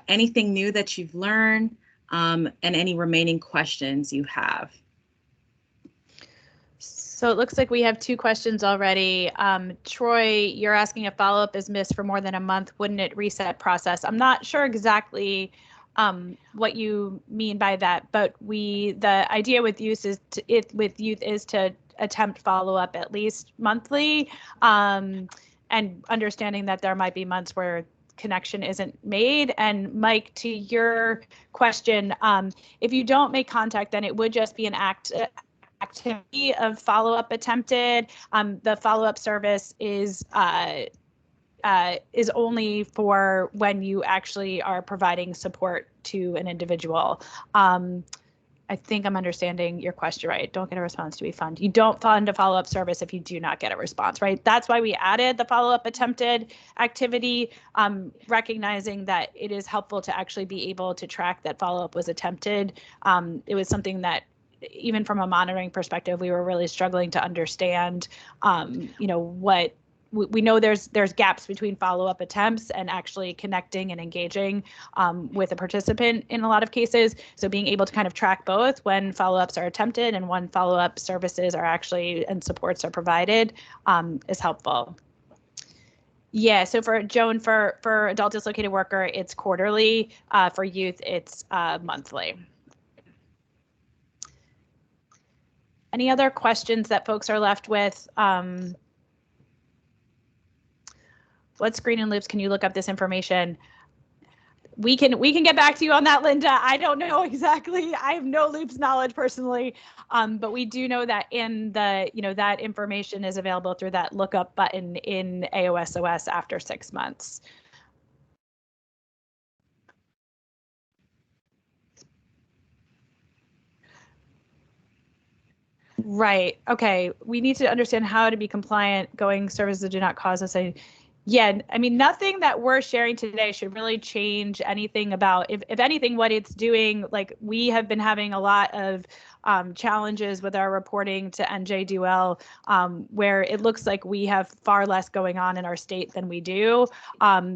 anything new that you've learned, and any remaining questions you have. So it looks like we have 2 questions already. Troy, you're asking if follow-up is missed for more than a month, wouldn't it reset process? I'm not sure exactly what you mean by that, but the idea with youth is to attempt follow-up at least monthly, and understanding that there might be months where connection isn't made. And Mike, to your question, if you don't make contact, then it would just be an activity of follow-up attempted. The follow-up service is only for when you actually are providing support to an individual. I think I'm understanding your question right. Don't get a response to be funded. You don't fund a follow-up service if you do not get a response, right? That's why we added the follow-up attempted activity, recognizing that it is helpful to actually be able to track that follow-up was attempted. It was something that, even from a monitoring perspective, we were really struggling to understand, what we know there's gaps between follow-up attempts and actually connecting and engaging with a participant in a lot of cases. So being able to kind of track both when follow-ups are attempted and when follow-up services are actually and supports are provided is helpful. Yeah, so for Joan, for adult dislocated worker, it's quarterly. For youth, it's monthly. Any other questions that folks are left with? What screen and loops can you look up this information? We can get back to you on that, Linda. I don't know exactly. I have no loops knowledge personally, but we do know that in the, that information is available through that lookup button in AOSOS after 6 months. Right. Okay. We need to understand how to be compliant going services that do not cause us a. Yeah, I mean, nothing that we're sharing today should really change anything about, if anything, what it's doing. Like, we have been having a lot of challenges with our reporting to NJDUL, where it looks like we have far less going on in our state than we do.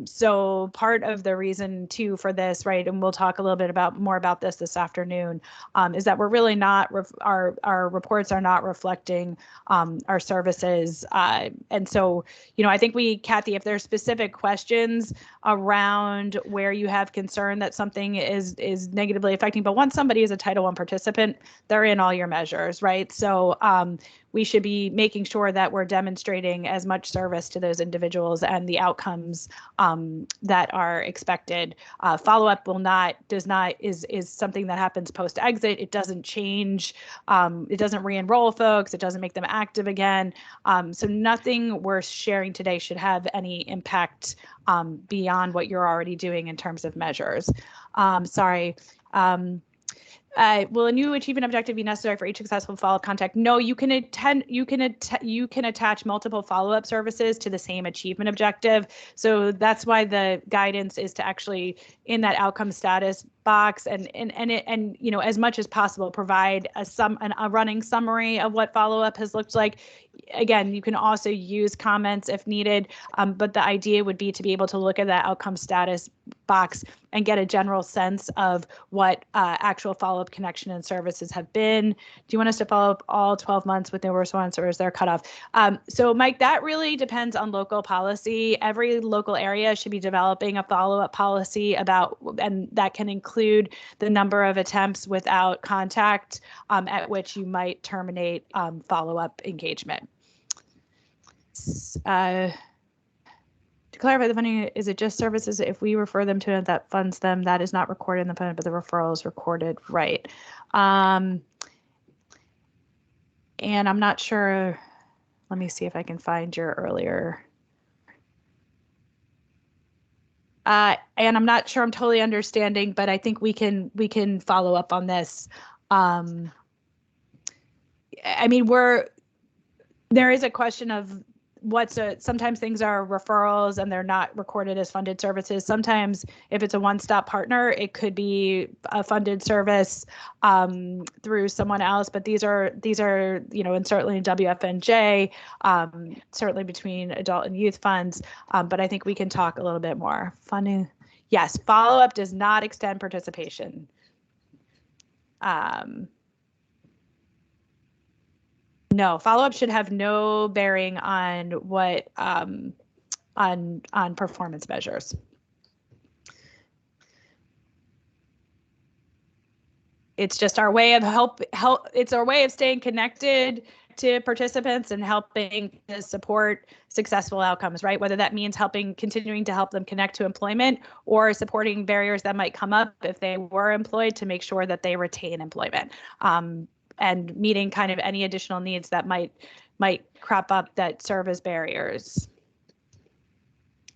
So part of the reason too for this, right, and we'll talk a little bit more about this afternoon, is that we're really not, our reports are not reflecting our services. And so, I think Kathy, if there's specific questions around where you have concern that something is negatively affecting, but once somebody is a Title I participant, they're in all your measures, right? So we should be making sure that we're demonstrating as much service to those individuals and the outcomes that are expected. Follow-up is something that happens post-exit. It doesn't change, it doesn't re-enroll folks, it doesn't make them active again. So nothing we're sharing today should have any impact beyond what you're already doing in terms of measures. Sorry. Will a new achievement objective be necessary for each successful follow-up contact? No, you can attach multiple follow-up services to the same achievement objective. So that's why the guidance is to actually, in that outcome status box, and you know, as much as possible, provide a running summary of what follow-up has looked like. Again, you can also use comments if needed, but the idea would be to be able to look at that outcome status box and get a general sense of what actual follow-up connection and services have been. Do you want us to follow up all 12 months with no response, or is there a cutoff? So Mike, that really depends on local policy. Every local area should be developing a follow-up policy and that can include the number of attempts without contact at which you might terminate follow-up engagement. To clarify, the funding, is it just services? If we refer them to it that funds them, that is not recorded in the fund, but the referral is recorded, right? And I'm not sure, let me see if I can find your earlier. And I'm not sure I'm totally understanding, but I think we can follow up on this. I mean, there is a question of sometimes things are referrals and they're not recorded as funded services. Sometimes if it's a one-stop partner, it could be a funded service through someone else, but these are, you know, and certainly in WFNJ, certainly between adult and youth funds, but I think we can talk a little bit more. Funding, yes, follow-up does not extend participation. No, follow-up should have no bearing on what on performance measures. It's just our way of it's our way of staying connected to participants and helping to support successful outcomes, right? Whether that means continuing to help them connect to employment, or supporting barriers that might come up if they were employed to make sure that they retain employment. And meeting kind of any additional needs that might crop up that serve as barriers.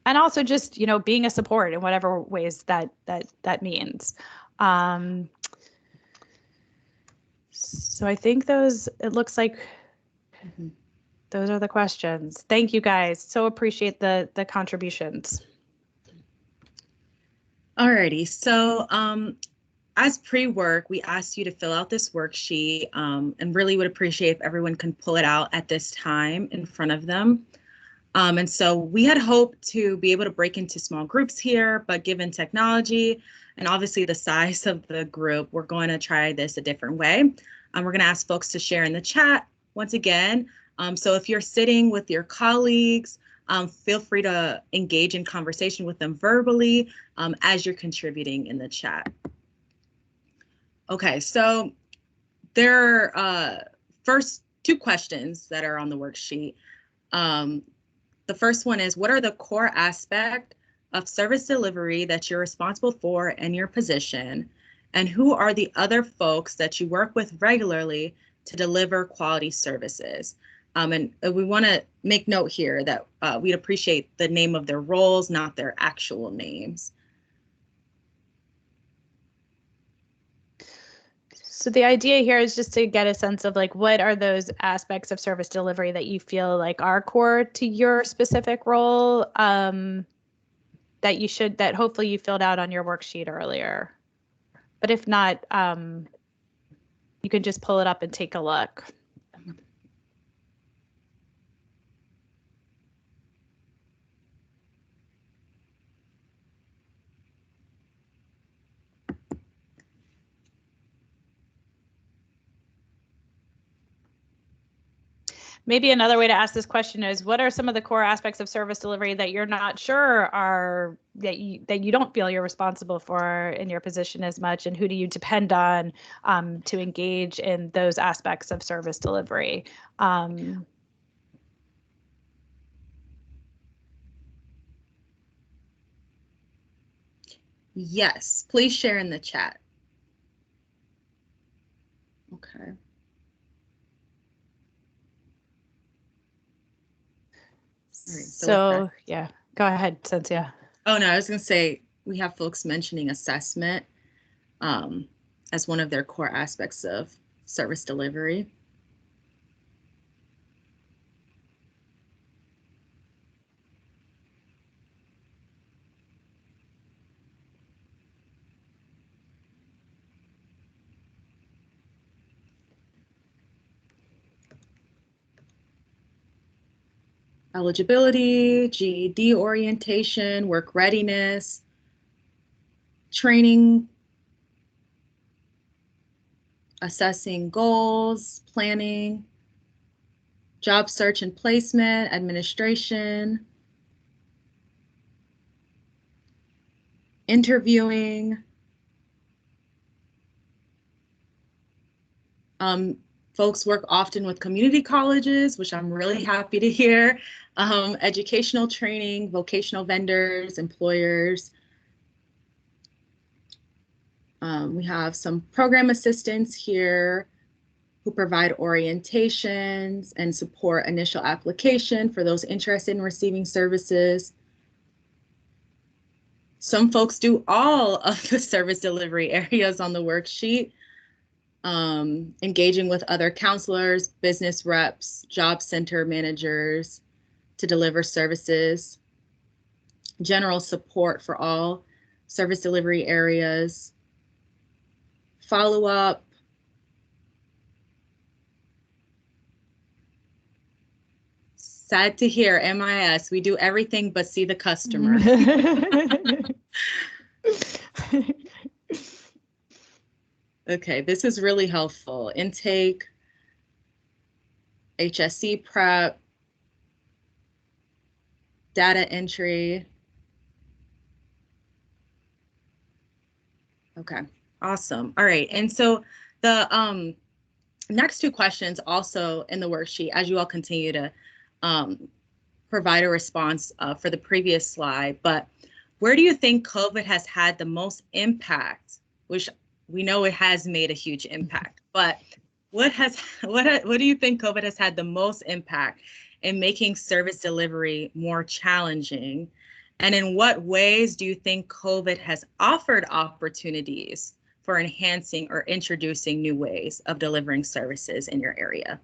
And also just, you know, being a support in whatever ways that means. So I think it looks like those are the questions. Thank you guys. So appreciate the contributions. Alrighty, so as pre-work, we asked you to fill out this worksheet and really would appreciate if everyone can pull it out at this time in front of them. And so we had hoped to be able to break into small groups here, but given technology and obviously the size of the group, we're going to try this a different way. We're going to ask folks to share in the chat once again. So if you're sitting with your colleagues, feel free to engage in conversation with them verbally as you're contributing in the chat. Okay, so there are first two questions that are on the worksheet. The first one is, what are the core aspects of service delivery that you're responsible for in your position? And who are the other folks that you work with regularly to deliver quality services? And we want to make note here that we'd appreciate the name of their roles, not their actual names. So the idea here is just to get a sense of like, what are those aspects of service delivery that you feel like are core to your specific role, that hopefully you filled out on your worksheet earlier. But if not, you can just pull it up and take a look. Maybe another way to ask this question is, what are some of the core aspects of service delivery that you're not sure are that you don't feel you're responsible for in your position as much, and who do you depend on to engage in those aspects of service delivery? Yes, please share in the chat. Okay. All right, so yeah, go ahead, Cynthia. Oh no, I was going to say we have folks mentioning assessment as one of their core aspects of service delivery. Eligibility, GED orientation, work readiness, training, assessing goals, planning, job search and placement, administration, interviewing. Folks work often with community colleges, which I'm really happy to hear, educational training, vocational vendors, employers. We have some program assistants here who provide orientations and support initial application for those interested in receiving services. Some folks do all of the service delivery areas on the worksheet, engaging with other counselors, business reps, job center managers to deliver services, general support for all service delivery areas, follow-up, sad to hear, MIS, we do everything but see the customer. Okay, this is really helpful. Intake, HSC prep, data entry. Okay, awesome. All right, and so the next two questions also in the worksheet, as you all continue to provide a response for the previous slide, but where do you think COVID has had the most impact, which we know it has made a huge impact, but what do you think COVID has had the most impact in making service delivery more challenging? And in what ways do you think COVID has offered opportunities for enhancing or introducing new ways of delivering services in your area?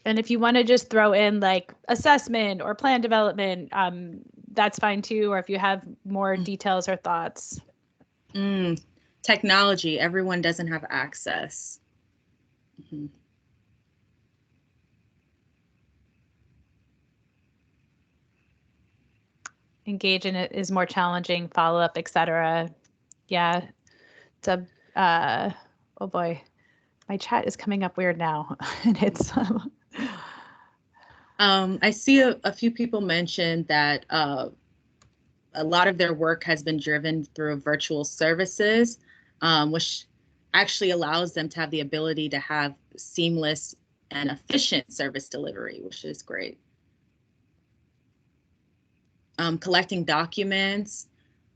And if you want to just throw in like assessment or plan development, that's fine too. Or if you have more details or thoughts. Technology, everyone doesn't have access. Mm-hmm. Engage in it is more challenging, follow-up, etc. Yeah, it's a, oh boy, my chat is coming up weird now. And it's, I see a few people mention that a lot of their work has been driven through virtual services, which actually allows them to have the ability to have seamless and efficient service delivery, which is great. Collecting documents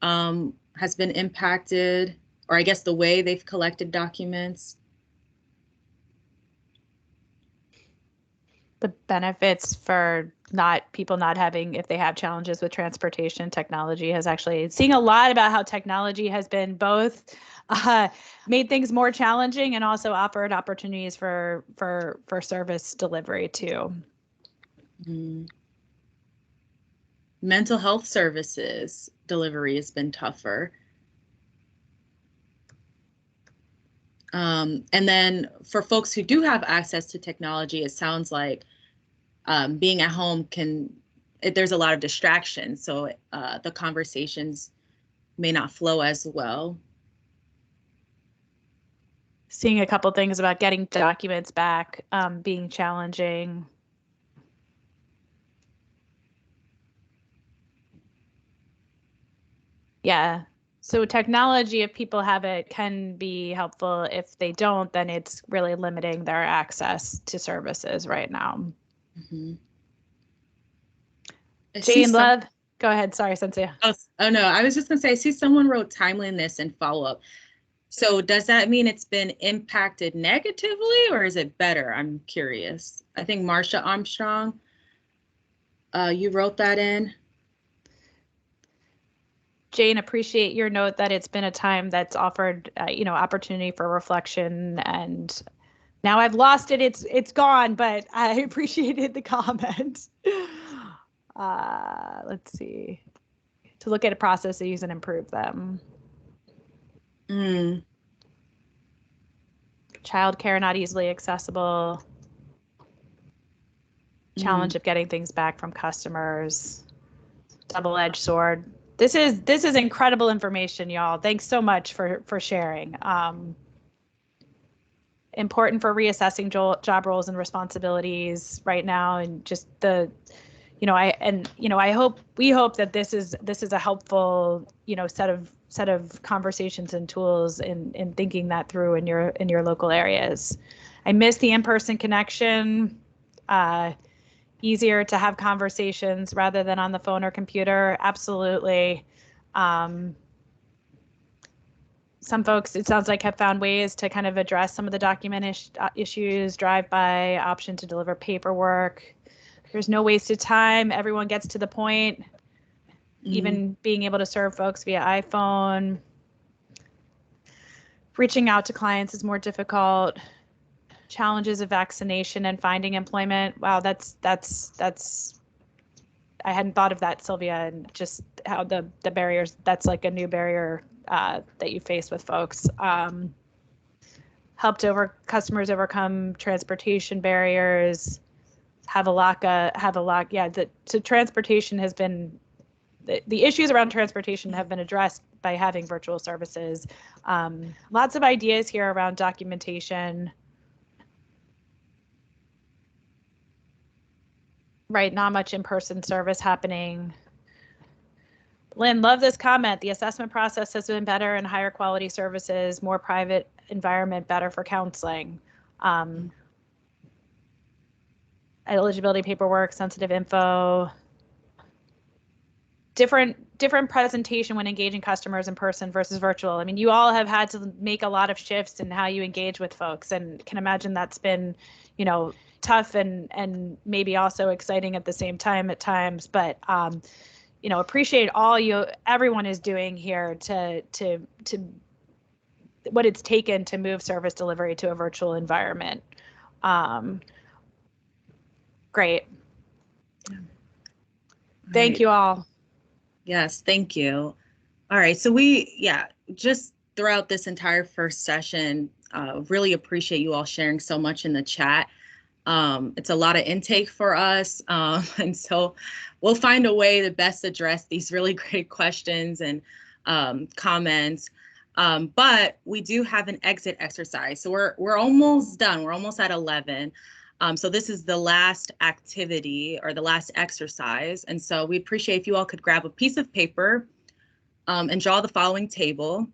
has been impacted, or I guess the way they've collected documents. The benefits for people not having, if they have challenges with transportation, technology has actually seeing a lot about how technology has been both made things more challenging and also offered opportunities for service delivery too. Mental health services delivery has been tougher. And then for folks who do have access to technology, it sounds like being at home there's a lot of distraction. So the conversations may not flow as well. Seeing a couple things about getting documents back being challenging. Yeah. So technology, if people have it, can be helpful. If they don't, then it's really limiting their access to services right now. Mm-hmm. Jane Love, go ahead. Sorry, Cynthia. Oh no, I was just gonna say, I see someone wrote timeliness and follow-up. So does that mean it's been impacted negatively or is it better? I'm curious. I think Marsha Armstrong, you wrote that in. Jane, appreciate your note that it's been a time that's offered, opportunity for reflection, and now I've lost it. It's gone, but I appreciated the comment. Let's see. To look at processes and improve them. Childcare not easily accessible. Challenge of getting things back from customers. Double-edged sword. This is incredible information, y'all. Thanks so much for sharing. Important for reassessing job roles and responsibilities right now, and just we hope that this is a helpful, set of conversations and tools in thinking that through in your local areas. I miss the in-person connection. Easier to have conversations rather than on the phone or computer. Absolutely. Some folks, it sounds like, have found ways to kind of address some of the document issues, drive-by, option to deliver paperwork. There's no wasted time. Everyone gets to the point. Even being able to serve folks via iPhone. Reaching out to clients is more difficult. Challenges of vaccination and finding employment. Wow, that's I hadn't thought of that, Sylvia, and just how the barriers, that's like a new barrier that you face with folks. Helped customers overcome transportation barriers. So transportation has been, the issues around transportation have been addressed by having virtual services. Lots of ideas here around documentation. Right, not much in-person service happening. Lynn, love this comment. The assessment process has been better and higher quality services, more private environment, better for counseling. Eligibility paperwork, sensitive info. Different presentation when engaging customers in person versus virtual. I mean, you all have had to make a lot of shifts in how you engage with folks, and can imagine that's been, tough and maybe also exciting at the same time at times. But appreciate everyone is doing here to what it's taken to move service delivery to a virtual environment. Great. Thank you all. Yes, thank you. All right, so just throughout this entire first session, really appreciate you all sharing so much in the chat. It's a lot of intake for us, and so we'll find a way to best address these really great questions and comments. But we do have an exit exercise, so we're almost done. We're almost at 11. So this is the last activity or the last exercise, and so we appreciate if you all could grab a piece of paper and draw the following table,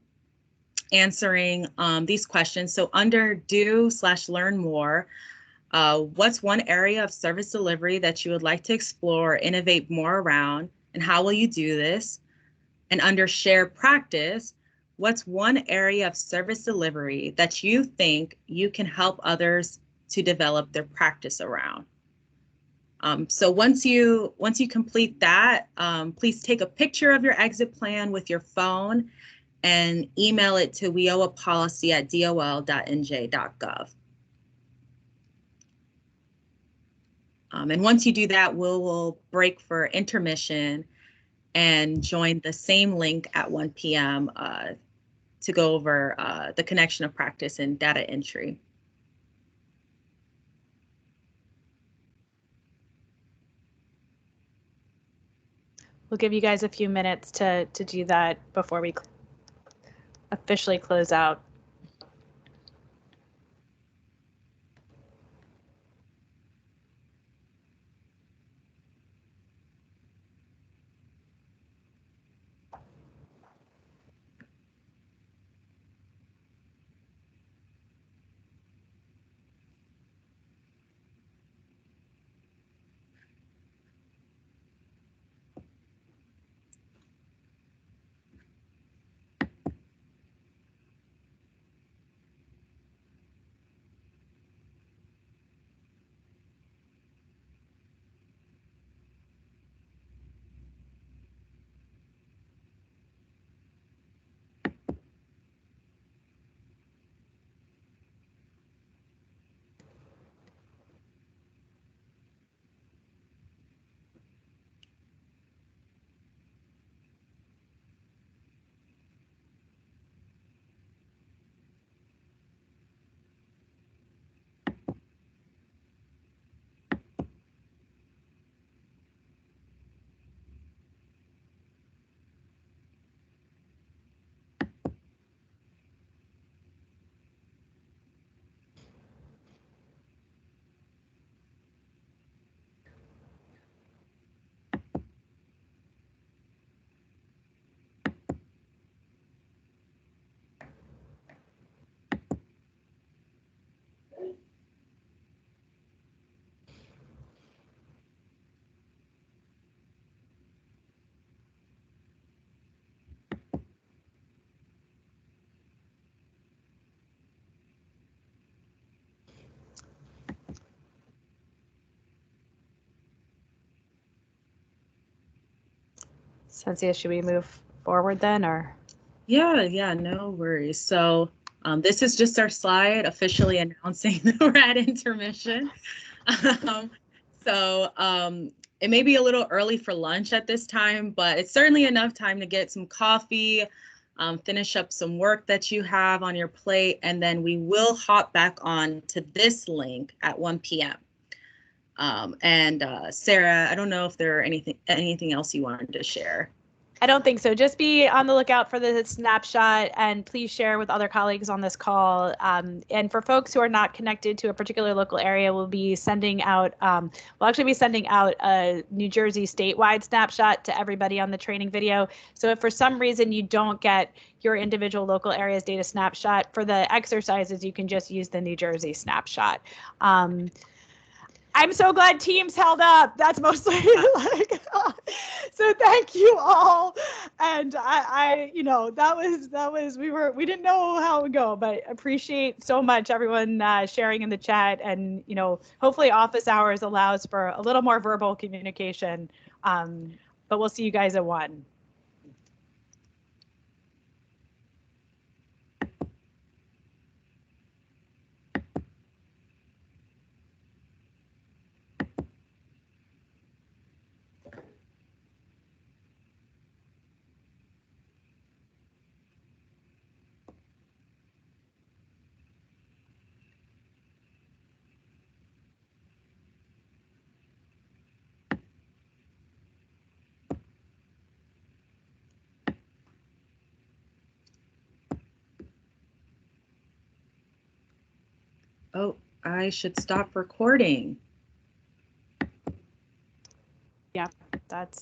answering these questions. So under do/learn more. What's one area of service delivery that you would like to explore, innovate more around, and how will you do this? And under share practice, what's one area of service delivery that you think you can help others to develop their practice around? So once you complete that, please take a picture of your exit plan with your phone and email it to weoapolicy@dol.nj.gov. And once you do that, we'll break for intermission and join the same link at 1 p.m. To go over the connection of practice and data entry. We'll give you guys a few minutes to do that before we officially close out. Cynthia, should we move forward then, or? Yeah, no worries. So this is just our slide officially announcing that we're at intermission. Um, it may be a little early for lunch at this time, but it's certainly enough time to get some coffee, finish up some work that you have on your plate, and then we will hop back on to this link at 1 p.m. Sarah, I don't know if there are anything else you wanted to share. I don't think so. Just be on the lookout for the snapshot, and please share with other colleagues on this call. And for folks who are not connected to a particular local area, we'll be sending out, we'll actually be sending out a New Jersey statewide snapshot to everybody on the training video. So if for some reason you don't get your individual local areas data snapshot, for the exercises, you can just use the New Jersey snapshot. I'm so glad teams held up. That's mostly like, so thank you all. And I we didn't know how it would go, but appreciate so much everyone sharing in the chat. And, hopefully office hours allows for a little more verbal communication. But we'll see you guys at 1. Oh, I should stop recording. Yeah, that's